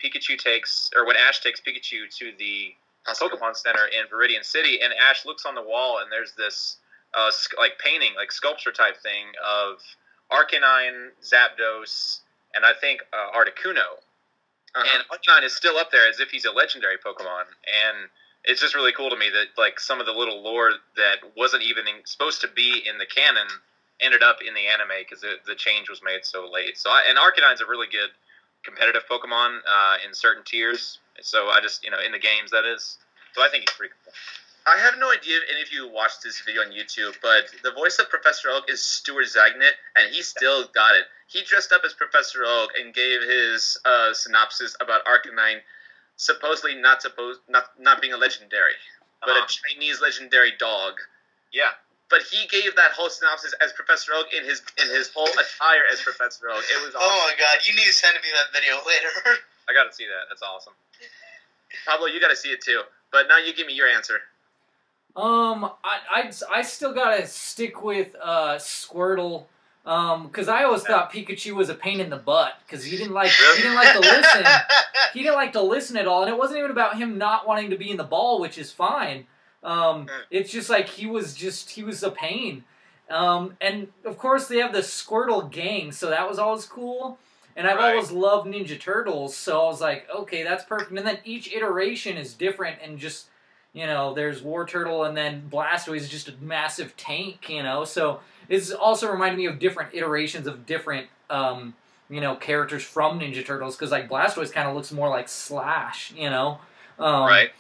Ash takes Pikachu to the Pokemon Center in Viridian City, and Ash looks on the wall, and there's this like painting, like sculpture type thing of Arcanine, Zapdos, and I think Articuno. And Arcanine is still up there as if he's a legendary Pokemon, and it's just really cool to me that like some of the little lore that wasn't even supposed to be in the canon ended up in the anime because the change was made so late. So and Arcanine's a really good competitive Pokemon in certain tiers. So I just, in the games, that is. So I think he's pretty cool. I have no idea if any of you watched this video on YouTube, but the voice of Professor Oak is Stuart Zagnit, and he still got it. He dressed up as Professor Oak and gave his synopsis about Arcanine supposedly not being a legendary, but a Chinese legendary dog. Yeah. But he gave that whole synopsis as Professor Oak in his whole attire as Professor Oak. It was awesome. Oh my god, you need to send me that video later. I gotta see that. That's awesome. Pablo, you gotta see it too. But now you give me your answer. I still gotta stick with Squirtle, because I always thought Pikachu was a pain in the butt because he didn't like to listen. He didn't like to listen at all, and it wasn't even about him not wanting to be in the ball, which is fine. It's just like he was a pain. And of course they have the Squirtle gang, so that was always cool. And I've always loved Ninja Turtles, so I was like, okay, that's perfect. And then each iteration is different, and just, you know, there's War Turtle, and then Blastoise is just a massive tank, you know. So it's also reminded me of different iterations of different, you know, characters from Ninja Turtles, because like Blastoise kind of looks more like Slash, you know. Right.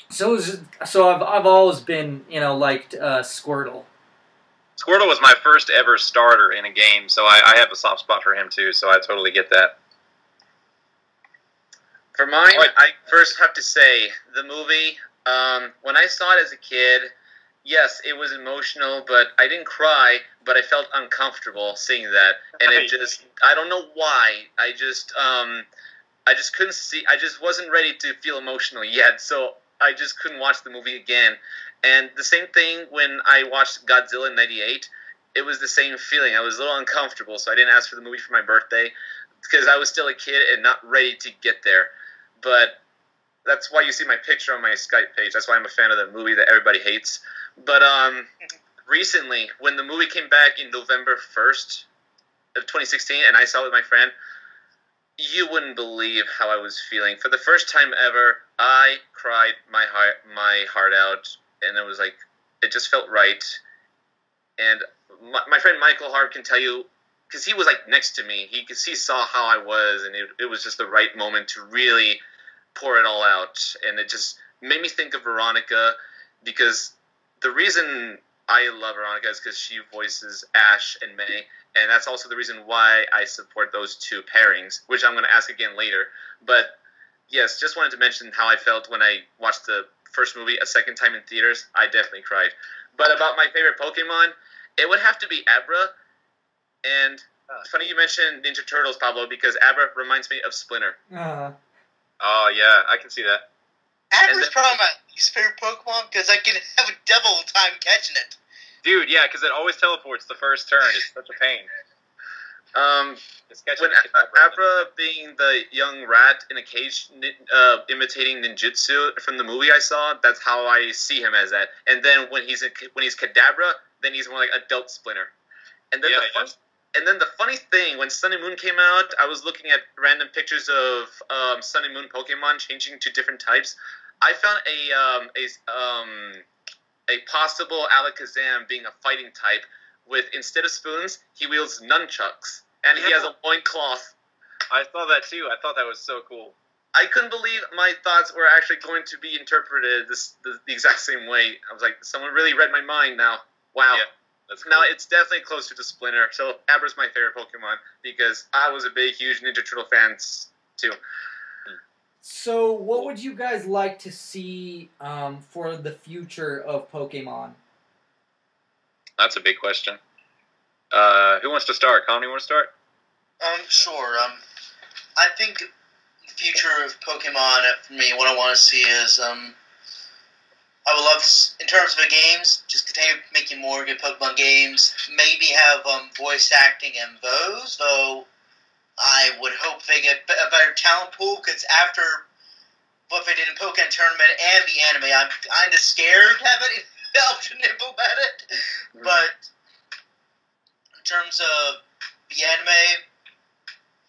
So I've always been, you know, liked Squirtle. Squirtle was my first ever starter in a game, so I have a soft spot for him too, so I totally get that. For mine, I first have to say, the movie, when I saw it as a kid, yes, it was emotional, but I didn't cry, but I felt uncomfortable seeing that, and it just, I don't know why, I just couldn't see, I just wasn't ready to feel emotional yet, so I just couldn't watch the movie again. And the same thing when I watched Godzilla in '98, it was the same feeling. I was a little uncomfortable, so I didn't ask for the movie for my birthday, because I was still a kid and not ready to get there. But that's why you see my picture on my Skype page. That's why I'm a fan of the movie that everybody hates. But recently, when the movie came back in November 1st of 2016, and I saw it with my friend, you wouldn't believe how I was feeling. For the first time ever, I cried my heart out, and it was like, it just felt right. And my friend Michael Harb can tell you, because he was like next to me, he saw how I was, and it was just the right moment to really pour it all out. And it just made me think of Veronica, because the reason I love Veronica is because she voices Ash and May, and that's also the reason why I support those two pairings, which I'm going to ask again later. But yes, just wanted to mention how I felt when I watched the first movie a second time in theaters. I definitely cried. But about my favorite Pokemon, it would have to be Abra. And it's funny you mentioned Ninja Turtles, Pablo, because Abra reminds me of Splinter. Oh, yeah, I can see that. Abra's probably my least favorite Pokemon, because I can have a devil time catching it. Dude, yeah, because it always teleports the first turn. It's such a pain. When Abra being the young rat in a cage imitating ninjutsu from the movie I saw, that's how I see him as that. And then when he's Kadabra, then he's more like adult Splinter. And then And then the funny thing, when Sun and Moon came out, I was looking at random pictures of Sun and Moon Pokemon changing to different types. I found a possible Alakazam being a fighting type with, instead of spoons, he wields nunchucks. And he has a loincloth. I saw that too. I thought that was so cool. I couldn't believe my thoughts were actually going to be interpreted the exact same way. I was like, someone really read my mind now. Wow. Yeah, that's cool. Now, it's definitely closer to Splinter. So Abra's my favorite Pokemon because I was a big, huge Ninja Turtle fan too. So what would you guys like to see for the future of Pokemon? That's a big question. Who wants to start? Colin, you want to start? Sure. I think the future of Pokemon, for me, what I want to see is, I would love, in terms of the games, just continue making more good Pokemon games. Maybe have voice acting in those, though I would hope they get a better talent pool, because after what they did in Pokemon Tournament and the anime, I'm kind of scared to have any help to implement it. Mm-hmm. But in terms of the anime,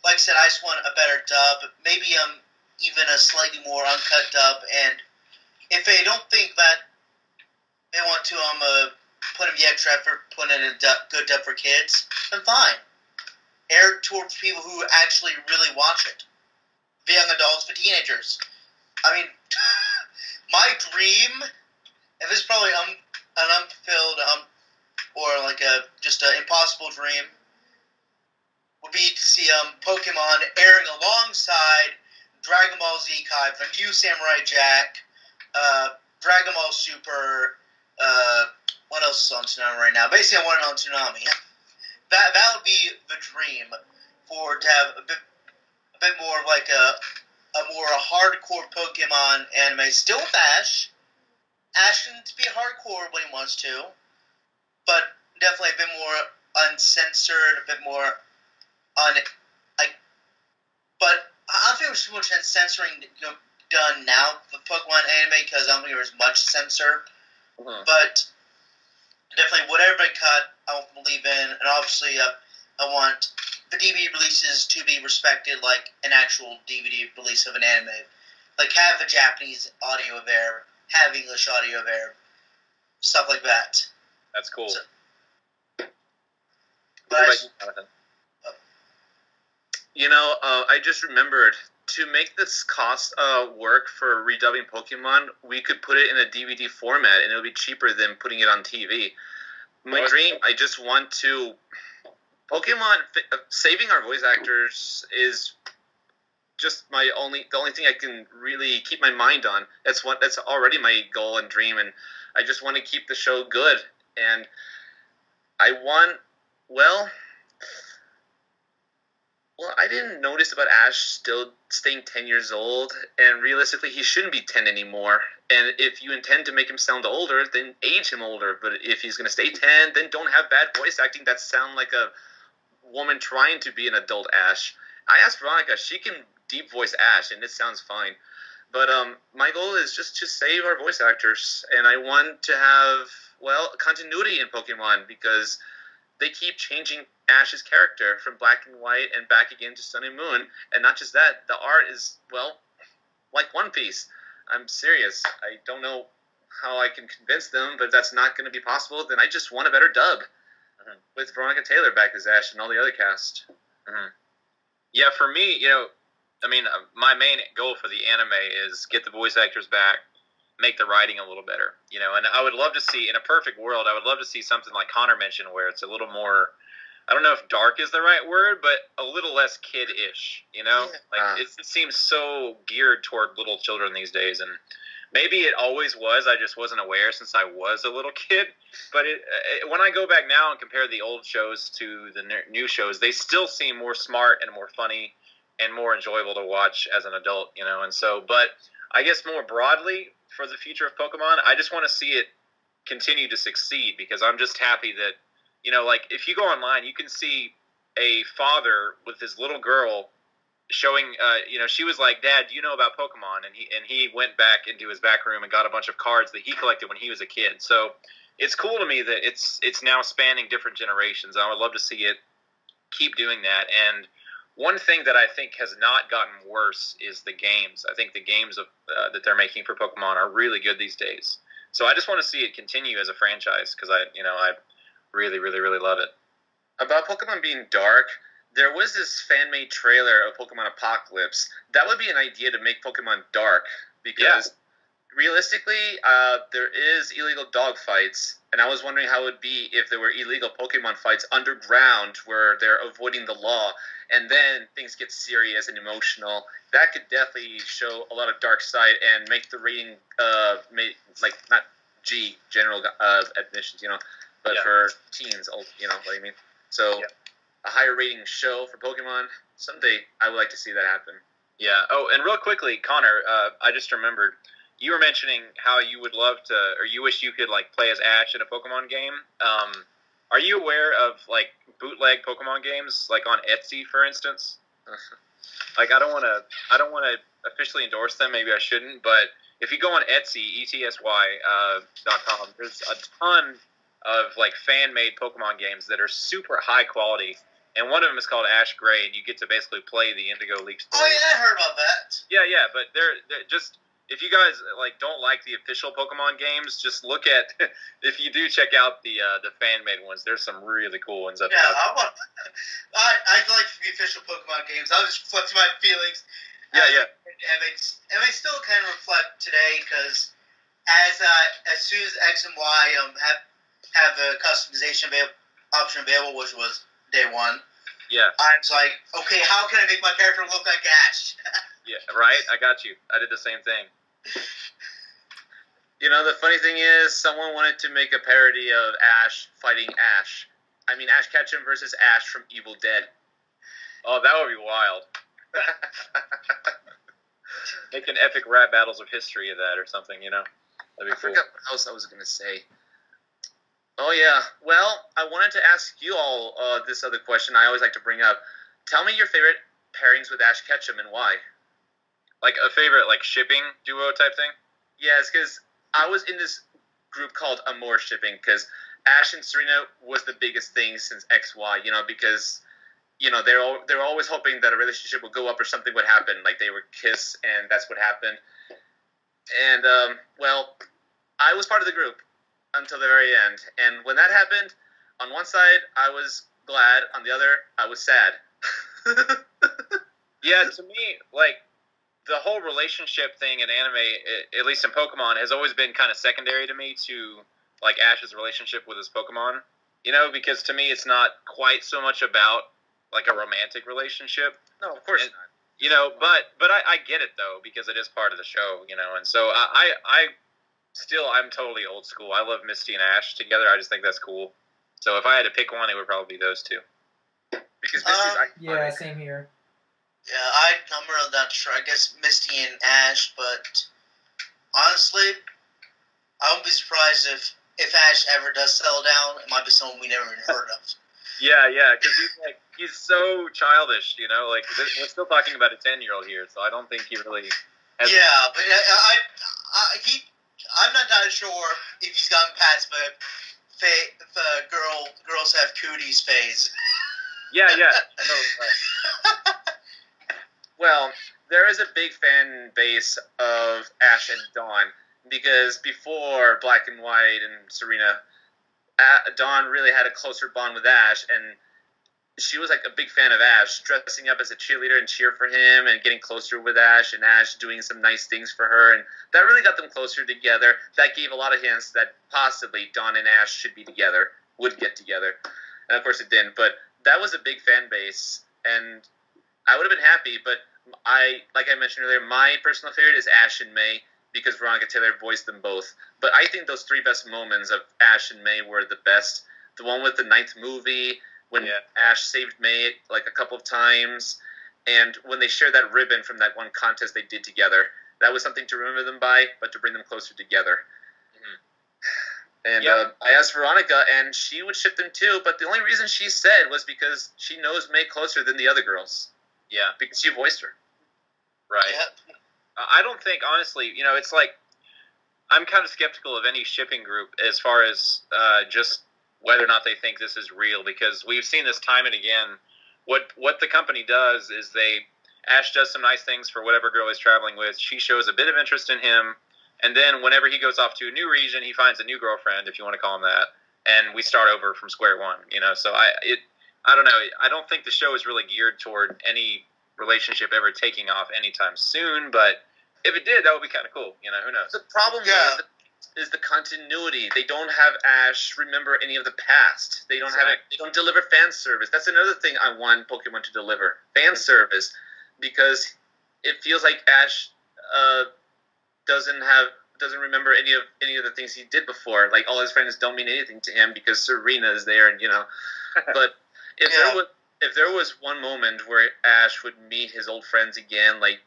like I said, I just want a better dub, maybe even a slightly more uncut dub, and if they don't think that they want to put in the extra effort, put in a good dub for kids, then fine. Air it towards people who actually really watch it. The young adults, the teenagers. I mean, my dream if it's probably an unfulfilled or like just an impossible dream, would be to see Pokemon airing alongside Dragon Ball Z Kai, the new Samurai Jack, Dragon Ball Super. What else is on Toonami right now? Basically, I want it on Toonami. That would be the dream to have a bit more of like a more hardcore Pokemon anime. Still with Ash. Ash can be hardcore when he wants to, but definitely a bit more uncensored, a bit more but I don't think there's too much censoring done now with Pokemon anime because I don't think there's much censor. Mm-hmm. But definitely whatever they cut, I won't believe in, and obviously I want the DVD releases to be respected like an actual DVD release of an anime. Like have a Japanese audio there, have English audio there, stuff like that. That's cool. So, what about you, Jonathan? I just remembered to make this cost work for redubbing Pokemon, we could put it in a DVD format, and it'll be cheaper than putting it on TV. My dream, I just want to Pokemon saving our voice actors is just the only thing I can really keep my mind on. That's already my goal and dream, and I just want to keep the show good. And I want I didn't notice about Ash still staying 10 years old, and realistically, he shouldn't be 10 anymore. And if you intend to make him sound older, then age him older. But if he's going to stay 10, then don't have bad voice acting that sound like a woman trying to be an adult Ash. I asked Veronica, she can deep voice Ash, and it sounds fine. But my goal is just to save our voice actors, and I want to have, continuity in Pokemon, because they keep changing Ash's character from black and white and back again to Sun and Moon. And not just that, the art is, like One Piece. I'm serious. I don't know how I can convince them, but if that's not going to be possible, then I just want a better dub. Mm-hmm. With Veronica Taylor back as Ash and all the other cast. Mm-hmm. Yeah, for me, my main goal for the anime is get the voice actors back, make the writing a little better, and I would love to see, in a perfect world, I would love to see something like Connor mentioned where it's a little more, I don't know if dark is the right word, but a little less kid-ish, It seems so geared toward little children these days, and maybe it always was, I just wasn't aware since I was a little kid, but when I go back now and compare the old shows to the new shows, they still seem more smart and more funny and more enjoyable to watch as an adult, and so, but I guess more broadly, for the future of Pokemon, I just want to see it continue to succeed, because I'm just happy that, if you go online, you can see a father with his little girl showing, she was like, "Dad, do you know about Pokemon?" And he went back into his back room and got a bunch of cards that he collected when he was a kid. So it's cool to me that it's now spanning different generations. I would love to see it keep doing that. And one thing that I think has not gotten worse is the games. I think the games that they're making for Pokemon are really good these days. So I just want to see it continue as a franchise, because I really, really, really love it. About Pokemon being dark, there was this fan-made trailer of Pokemon Apocalypse. That would be an idea to make Pokemon dark, because realistically, there is illegal dog fights, and I was wondering how it would be if there were illegal Pokemon fights underground where they're avoiding the law, and then things get serious and emotional. That could definitely show a lot of dark side and make the rating, not G, general admissions, but for teens, you know what I mean? So, a higher rating show for Pokemon, someday I would like to see that happen. Yeah. Oh, and real quickly, Connor, I just remembered, you were mentioning how you would love to, or you wish you could, play as Ash in a Pokemon game. Are you aware of, bootleg Pokemon games, on Etsy, for instance? I don't want to officially endorse them. Maybe I shouldn't. But if you go on Etsy, etsy.com, there's a ton of, fan-made Pokemon games that are super high quality. And one of them is called Ash Gray, and you get to basically play the Indigo League story. Oh, yeah, I heard about that. Yeah, but they're just... If you guys don't like the official Pokemon games, just look at, if you do check out the fan-made ones, there's some really cool ones up there. Yeah, I like the official Pokemon games. I was just reflecting my feelings. Yeah. And they still kind of reflect today, because as soon as X and Y have the customization option available, which was day one. Yeah. I was like, okay, how can I make my character look like Ash? Yeah, right? I got you. I did the same thing. You know, the funny thing is, someone wanted to make a parody of Ash fighting Ash. I mean, Ash Ketchum versus Ash from Evil Dead. Oh, that would be wild. Make an epic rap battles of history of that or something, you know? That'd be cool. I forgot what else I was going to say. Oh, yeah. Well, I wanted to ask you all this other question I always like to bring up. Tell me your favorite pairings with Ash Ketchum and why. Like a favorite, like, shipping duo type thing? Yes, because I was in this group called Amore Shipping, because Ash and Serena was the biggest thing since XY, you know, because, you know, they're always hoping that a relationship would go up or something would happen, like they would kiss, and that's what happened. And, well, I was part of the group until the very end, and when that happened, on one side, I was glad, on the other, I was sad. Yeah, to me, like, the whole relationship thing in anime, at least in Pokemon, has always been kind of secondary to me to, like, Ash's relationship with his Pokemon. You know, because to me it's not quite so much about, like, a romantic relationship. No, of course not. You know, but I get it, though, because it is part of the show, you know, and so I'm totally old school. I love Misty and Ash together. I just think that's cool. So if I had to pick one, it would probably be those two. Because Misty's iconic. Yeah, same here. Yeah, I'm really not sure. I guess Misty and Ash, but honestly, I won't be surprised if Ash ever does settle down. It might be someone we never even heard of. Yeah, because he's so childish, you know. Like, we're still talking about a 10-year-old here, so I don't think he really has. Yeah, but I'm not entirely sure if he's gotten past the girls have cooties phase. Yeah. Well, there is a big fan base of Ash and Dawn, because before Black and White and Serena, Dawn really had a closer bond with Ash, and she was like a big fan of Ash, dressing up as a cheerleader and cheer for him, and getting closer with Ash, and Ash doing some nice things for her, and that really got them closer together. That gave a lot of hints that possibly Dawn and Ash should be together, would get together, and of course it didn't, but that was a big fan base, and I would have been happy, but like I mentioned earlier, my personal favorite is Ash and May, because Veronica Taylor voiced them both. But I think those three best moments of Ash and May were the best. The one with the 9th movie, when Ash saved May like a couple of times, and when they shared that ribbon from that one contest they did together. That was something to remember them by, but to bring them closer together. Mm-hmm. And I asked Veronica, and she would ship them too, but the only reason she said was because she knows May closer than the other girls. Yeah. Because she voiced her. Right. Yep. I don't think, honestly, you know, it's like, I'm kind of skeptical of any shipping group as far as just whether or not they think this is real, because we've seen this time and again. What the company does is Ash does some nice things for whatever girl he's traveling with. She shows a bit of interest in him, and then whenever he goes off to a new region, he finds a new girlfriend, if you want to call him that, and we start over from square one, you know, so I don't know. I don't think the show is really geared toward any relationship ever taking off anytime soon, but if it did, that would be kind of cool. You know, who knows? The problem is the continuity. They don't have Ash remember any of the past. They don't have it. They don't deliver fan service. That's another thing I want Pokemon to deliver: fan service, because it feels like Ash doesn't remember any of the things he did before. Like, all his friends don't mean anything to him because Serena is there, and you know, but. If there was one moment where Ash would meet his old friends again, like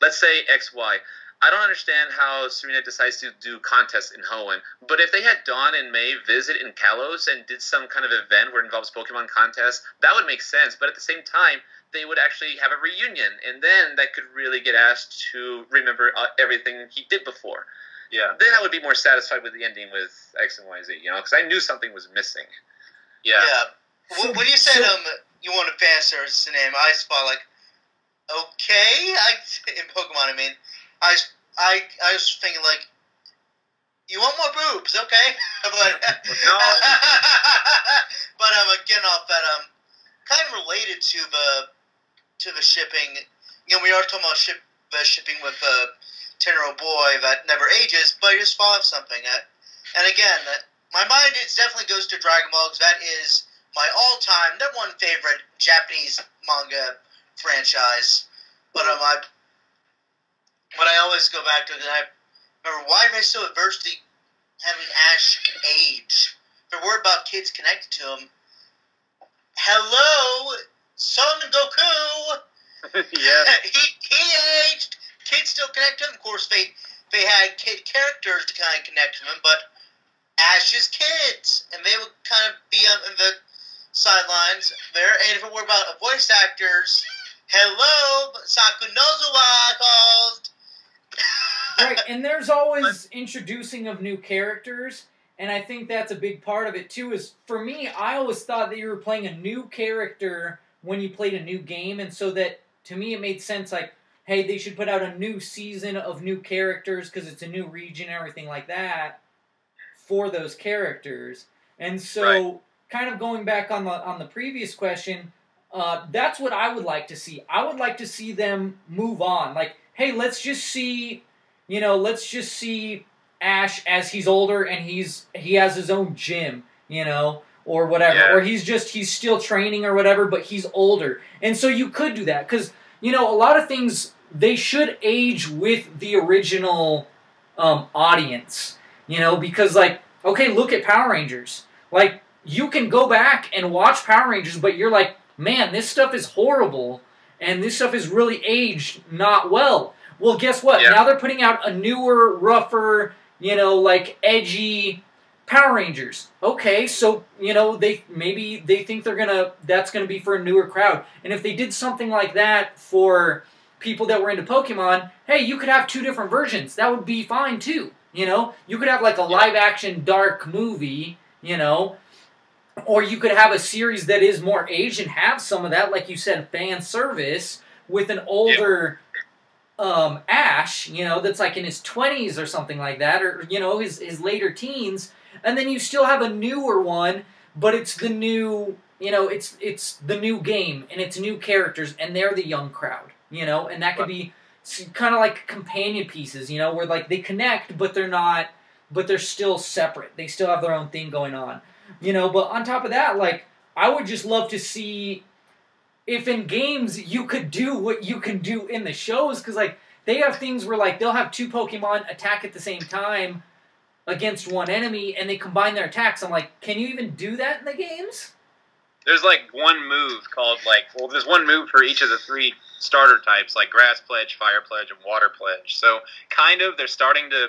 let's say XY, I don't understand how Serena decides to do contests in Hoenn. But if they had Dawn and May visit in Kalos and did some kind of event where it involves Pokemon contests, that would make sense. But at the same time, they would actually have a reunion, and then that could really get Ash to remember everything he did before. Yeah. Then I would be more satisfied with the ending with X and Y Z, you know, because I knew something was missing. Yeah. When you said you wanted fan service to name, I spot like, okay, in Pokemon, I mean, I was thinking like, you want more boobs, okay? But No. but getting off that, kind of related to the shipping. You know, we are talking about shipping with 10-year-old boy that never ages, but he just falls off something. And again, my mind definitely goes to Dragon Ball, because that is my all-time #1 favorite Japanese manga franchise. But I always go back to it, and I remember, why am I so averse to having Ash age? They're worried about kids connected to him. Hello, Son Goku! Yeah. he aged. Kids still connect to him. Of course, they had kid characters to kind of connect to him, but Ash's kids, and they would kind of be on the sidelines there. And if we're about voice actors, hello, Sakunozuwa called. Right, and there's always introducing of new characters, and I think that's a big part of it too. Is for me, I always thought that you were playing a new character when you played a new game, and so that to me it made sense. Like, hey, they should put out a new season of new characters because it's a new region and everything like that for those characters. And so, kind of going back on the previous question, that's what I would like to see. I would like to see them move on. Like, hey, let's just see Ash as he's older and he has his own gym, or whatever, or he's still training or whatever, but he's older. And so you could do that because a lot of things, they should age with the original audience, because like, okay, look at Power Rangers. Like, you can go back and watch Power Rangers, but you're like, man, this stuff is horrible and this stuff is really aged not well. Well, guess what? Yeah. Now they're putting out a newer, rougher, like edgy Power Rangers. Okay, so they think that's gonna be for a newer crowd. And if they did something like that for people that were into Pokemon, hey, you could have 2 different versions. That would be fine too. You could have like a live action dark movie, or you could have a series that is more aged and have some of that, like you said, fan service with an older. Ash, that's like in his 20s or something like that, or, his later teens, and then you still have a newer one, but it's the new, it's the new game, and it's new characters, and they're the young crowd, and that could be kind of like companion pieces, where like they connect, but they're still separate. They still have their own thing going on, but on top of that, like, I would just love to see if in games you could do what you can do in the shows, because like they have things where like they'll have 2 Pokemon attack at the same time against one enemy, and they combine their attacks. I'm like, can you even do that in the games? There's like one move called there's one move for each of the 3 starter types, like Grass Pledge, Fire Pledge, and Water Pledge. So kind of they're starting to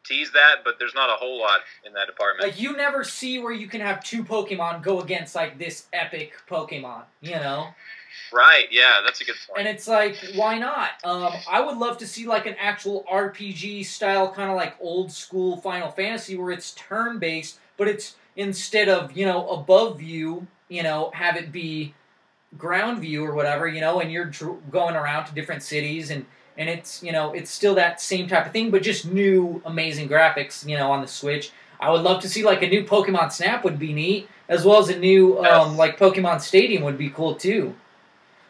tease that, but there's not a whole lot in that department. Like, you never see where you can have 2 Pokemon go against like this epic Pokemon, Right, yeah, that's a good point. And it's like, why not? I would love to see like an actual RPG style, kind of like old school Final Fantasy, where it's turn-based, but it's instead of, above view, have it be ground view or whatever, and you're going around to different cities, and it's, it's still that same type of thing, but just new, amazing graphics, on the Switch. I would love to see like a new Pokemon Snap would be neat, as well as a new, like Pokemon Stadium would be cool too.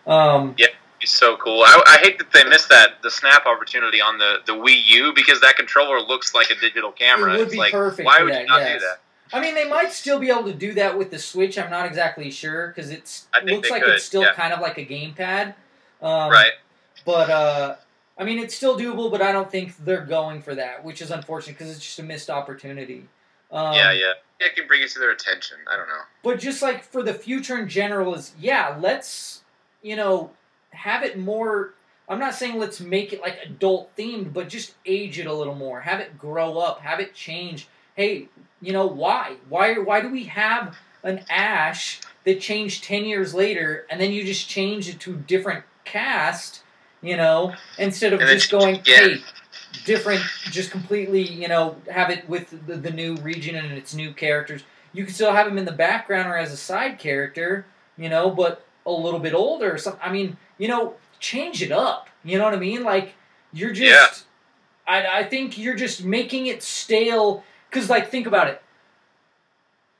Yeah, it's so cool. I hate that they missed the Snap opportunity on the Wii U, because that controller looks like a digital camera. It would be like, perfect. Why would you not do that? I mean, they might still be able to do that with the Switch. I'm not exactly sure, because it looks like it's still kind of like a gamepad. Right. But I mean, it's still doable, but I don't think they're going for that, which is unfortunate because it's just a missed opportunity. Yeah, it can bring it to their attention. I don't know. But just like for the future in general is, let's, have it more. I'm not saying let's make it like adult themed, but just age it a little more. Have it grow up. Have it change. Hey, why? Why do we have an Ash that changed 10 years later, and then you just change it to a different cast, instead of just going, hey, different, just completely, have it with the new region and its new characters. You can still have him in the background or as a side character, but a little bit older or something. I mean, change it up. You know what I mean? Like, you're just, I think you're just making it stale. Because, like, think about it.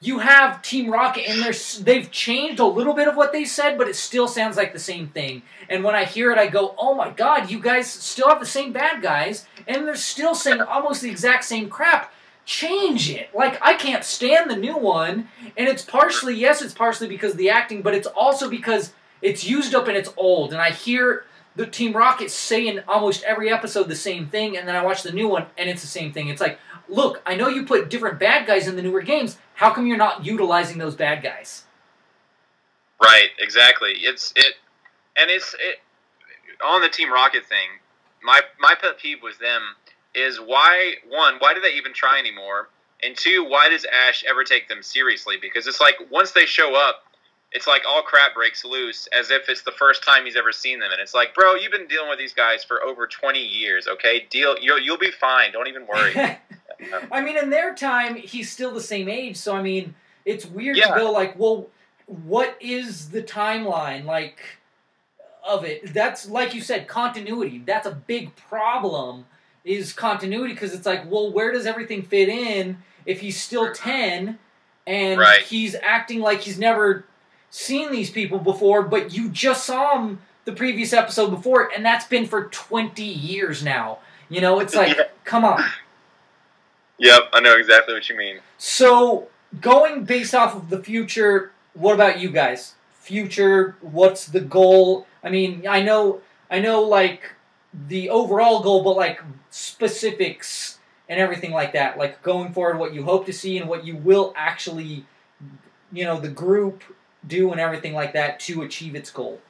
you have Team Rocket, and they've changed a little bit of what they said, but it still sounds like the same thing. And when I hear it, I go, oh my god, you guys still have the same bad guys, and they're still saying almost the exact same crap. Change it. Like, I can't stand the new one, and it's partially, yes, it's partially because of the acting, but it's also because it's used up and it's old. And I hear the Team Rocket say in almost every episode the same thing, and then I watch the new one, and it's the same thing. It's like, look, I know you put different bad guys in the newer games. How come you're not utilizing those bad guys? Right, exactly. It's on the Team Rocket thing. My pet peeve with them is why do they even try anymore? And two, why does Ash ever take them seriously? Because it's like once they show up, it's like all crap breaks loose as if it's the first time he's ever seen them. And it's like, bro, you've been dealing with these guys for over 20 years, okay? You'll be fine. Don't even worry. I mean, in their time, he's still the same age, so I mean, it's weird to go like, well, what is the timeline, like, of it? That's, like you said, continuity. That's a big problem, is continuity, because it's like, well, where does everything fit in if he's still 10, and he's acting like he's never seen these people before, but you just saw him the previous episode before, and that's been for 20 years now. You know, it's like, come on. Yep, I know exactly what you mean. So, going based off of the future, what about you guys? Future, what's the goal? I mean, I know, like, the overall goal, but, like, specifics and everything like that. Like, going forward, what you hope to see and what you will actually, you know, the group do and everything like that to achieve its goal.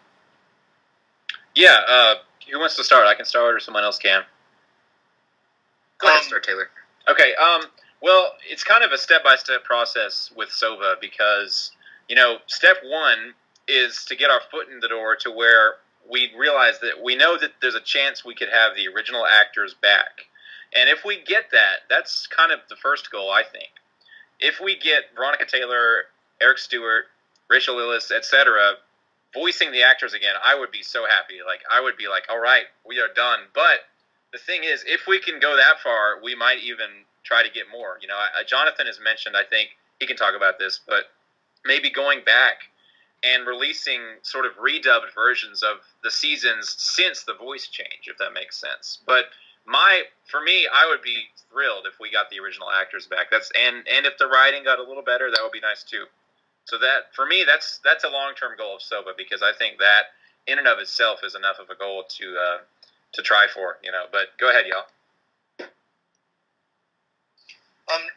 Yeah, who wants to start? I can start or someone else can. Go ahead, start, Taylor. Okay, well, it's kind of a step-by-step process with SOVA because, you know, step one is to get our foot in the door to where we realize that we know that there's a chance we could have the original actors back. And if we get that, that's kind of the first goal, I think. If we get Veronica Taylor, Eric Stewart, Rachel Lillis, etc., voicing the actors again, I would be so happy. Like, I would be like, all right, we are done. But the thing is, if we can go that far, we might even try to get more. You know, Jonathan has mentioned, I think he can talk about this, but maybe going back and releasing sort of redubbed versions of the seasons since the voice change, if that makes sense. But for me, I would be thrilled if we got the original actors back. And if the writing got a little better, that would be nice too. So that, for me, that's a long-term goal of SOVA, because I think that in and of itself is enough of a goal to try for, you know. But go ahead, y'all.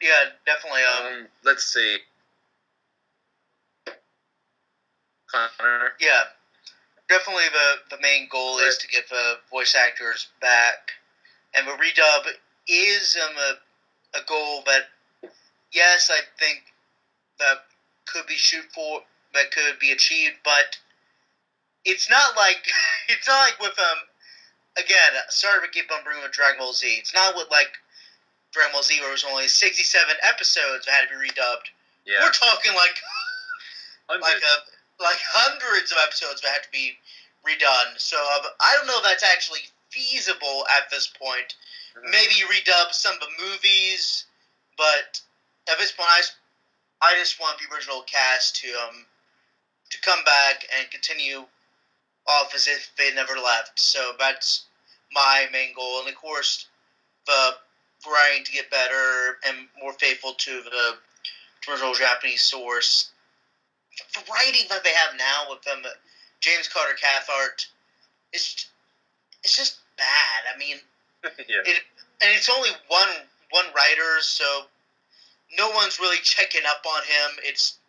Yeah, definitely. Let's see. Connor? Yeah, definitely the main goal is to get the voice actors back. And the redub is a goal that, yes, I think that could be that could be achieved, but it's not like with again, sorry to keep on bringing with Dragon Ball Z. It's not with like Dragon Ball Z where it was only 67 episodes that had to be redubbed. Yeah. We're talking like hundreds of episodes that had to be redone. So I don't know if that's actually feasible at this point. Mm-hmm. Maybe redub some of the movies, but at this point, I just want the original cast to come back and continue off as if they never left. So that's my main goal, and of course, the writing to get better and more faithful to the original Japanese source. The writing that they have now with them, James Carter Cathcart, it's just bad. I mean, yeah. And it's only one writer, so no one's really checking up on him. It's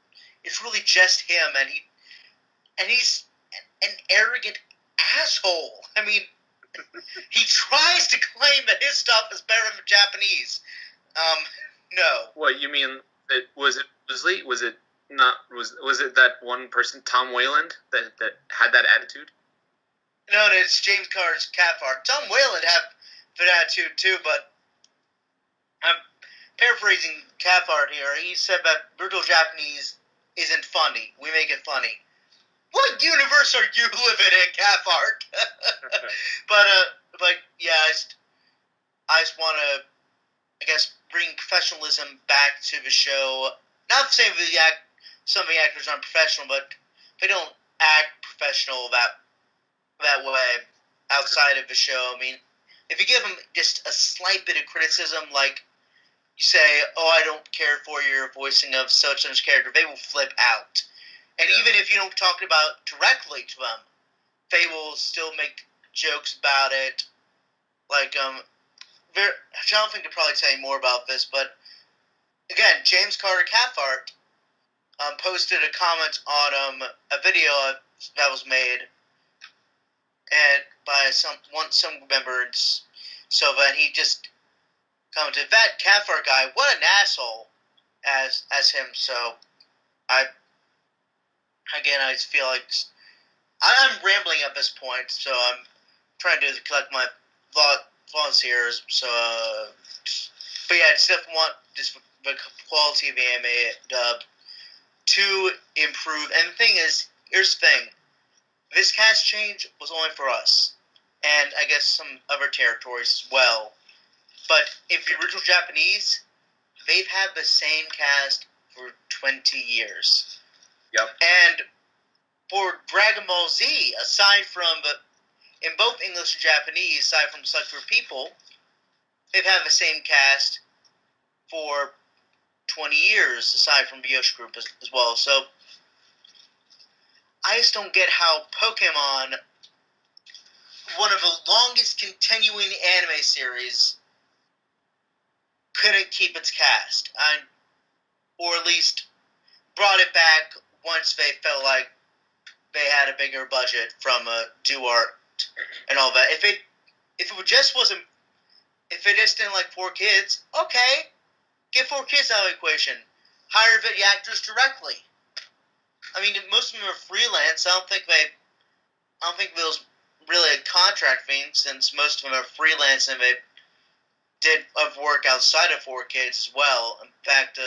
really just him, and he's an arrogant asshole. I mean, he tries to claim that his stuff is better than Japanese. No. What you mean? Was it that one person, Tom Wayland, that had that attitude? No, it's James Carter's Cathcart. Tom Wayland had that attitude too, but I'm paraphrasing Cathcart here. He said that brutal Japanese isn't funny. We make it funny. What universe are you living in, Cathcart? but yeah, I just want to, I guess, bring professionalism back to the show not saying some of the actors aren't professional, but they don't act professional that way outside of the show. I mean, if you give them just a slight bit of criticism, like you say, "Oh, I don't care for your voicing of such and such character," they will flip out. And even if you don't talk about directly to them, they will still make jokes about it. Like, Jonathan could probably tell you more about this, but again, James Carter Cathcart posted a comment on a video that was made and by some member in SOVA, and he just commented, "That Cathcart guy, what an asshole," as him. So I just feel like I'm rambling at this point, so I'm trying to collect my thoughts here. So, but yeah, I just definitely want just the quality of the anime dub to improve. And the thing is, here's the thing: this cast change was only for us, and I guess some other territories as well. But if the original Japanese, they've had the same cast for 20 years. Yep. And for Dragon Ball Z, aside from in both English and Japanese, aside from Such for People, they've had the same cast for 20 years, aside from the Yoshi Group as well. So I just don't get how Pokemon, one of the longest continuing anime series, couldn't keep its cast, or at least brought it back once they felt like they had a bigger budget from Duart and all that. If it just didn't like 4Kids, okay, get 4Kids out of the equation. Hire the actors directly. I mean, most of them are freelance. I don't think those really a contract thing, since most of them are freelance and they did work outside of 4Kids as well. In fact,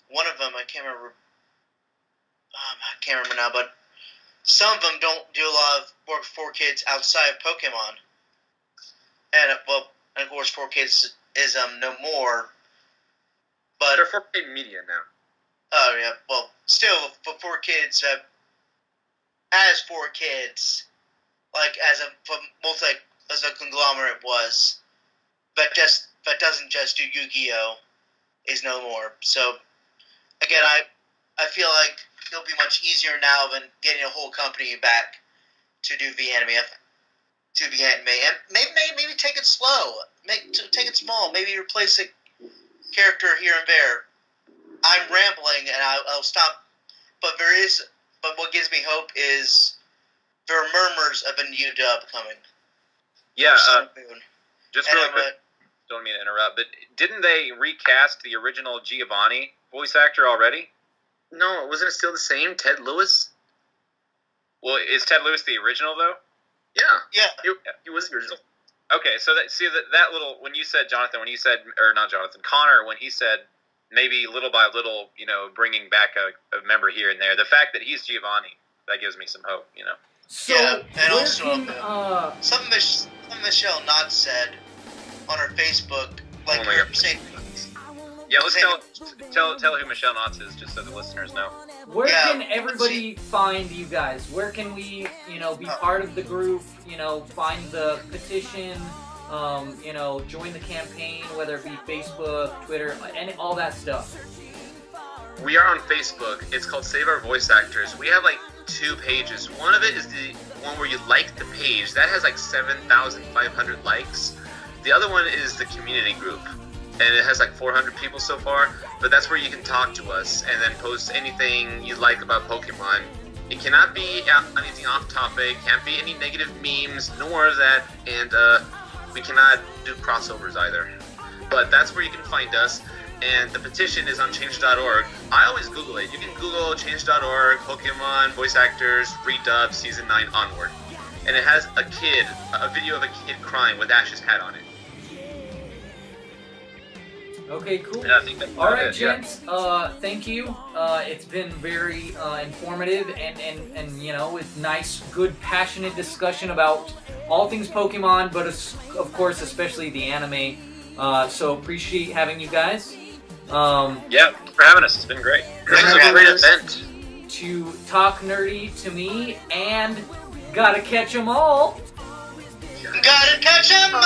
one of them, I can't remember now, but some of them don't do a lot of work for 4Kids outside of Pokemon. And of course 4Kids is no more. But they're 4K media now. Oh yeah, well, still for 4Kids, as 4Kids, like as a conglomerate was, but that doesn't just do Yu-Gi-Oh! Is no more. So again, I feel like it'll be much easier now than getting a whole company back to do the anime. And maybe take it slow, take it small, maybe replace a character here and there. I'm rambling, and I'll stop. But what gives me hope is there are murmurs of a new dub coming. Yeah, just really quick. Don't mean to interrupt, but didn't they recast the original Giovanni voice actor already? No, wasn't it still the same? Ted Lewis? Well, is Ted Lewis the original, though? Yeah. He was the original. Okay, so that little, when you said, Jonathan, or not Jonathan, Connor, when he said maybe little by little, bringing back a member here and there, the fact that he's Giovanni, that gives me some hope, So, yeah, and also, can, something Michelle Knott said on her Facebook, like her saying... Yeah, let's tell who Michelle Knotts is, just so the listeners know. Where can everybody find you guys? Where can we, be part of the group? Find the petition. Join the campaign, whether it be Facebook, Twitter, and all that stuff. We are on Facebook. It's called Save Our Voice Actors. We have 2 pages. One of it is the one where you like the page. That has 7,500 likes. The other one is the community group. And it has 400 people so far, but that's where you can talk to us and then post anything you like about Pokemon. It cannot be anything off topic, can't be any negative memes, nor of that, and we cannot do crossovers either. But that's where you can find us, and the petition is on change.org. I always Google it. You can Google change.org, Pokemon, voice actors, free dub, season 9 onward. And it has a video of a kid crying with Ash's hat on it. Okay, cool. Yeah, I think that's all right, it, gents. Thank you. It's been very informative and with nice, good, passionate discussion about all things Pokemon, but of course, especially the anime. So appreciate having you guys. Yeah, thanks for having us. It's been great. This is a great event. To talk nerdy to me and gotta catch 'em all. Gotta catch 'em all!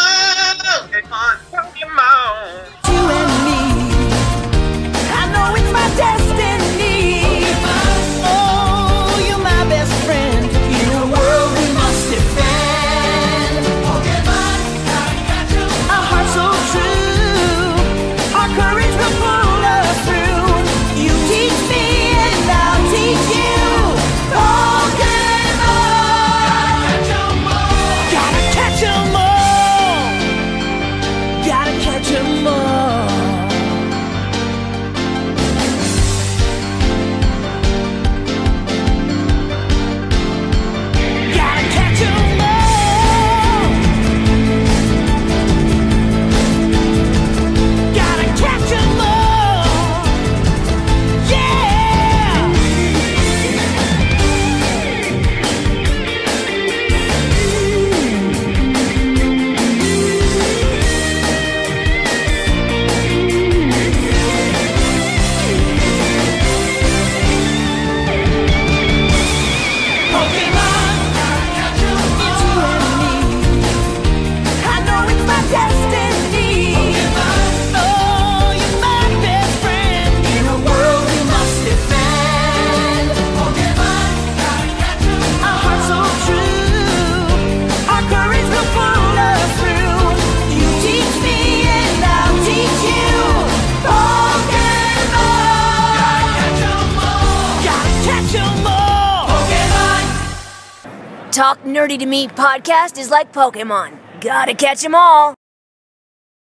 Come on, Pokemon! You and me, I know it's my destiny. Oh, you're my best friend. In a world we must defend. Our hearts so true, our courage will pull us through. You teach me and I'll teach you. Pokemon, gotta catch 'em all. Gotta catch 'em all. Gotta catch 'em all. Gotta catch 'em all. Yeah. Pokemon, it's you and me. I know it's my destiny. Oh, you're my best friend. In a world we must defend. Our hearts so true, our courage will pull us through. You teach me and I'll teach you. Pokemon, gotta catch 'em all. Pokemon. Talk Nerdy to Me podcast is like Pokemon. Gotta catch 'em all.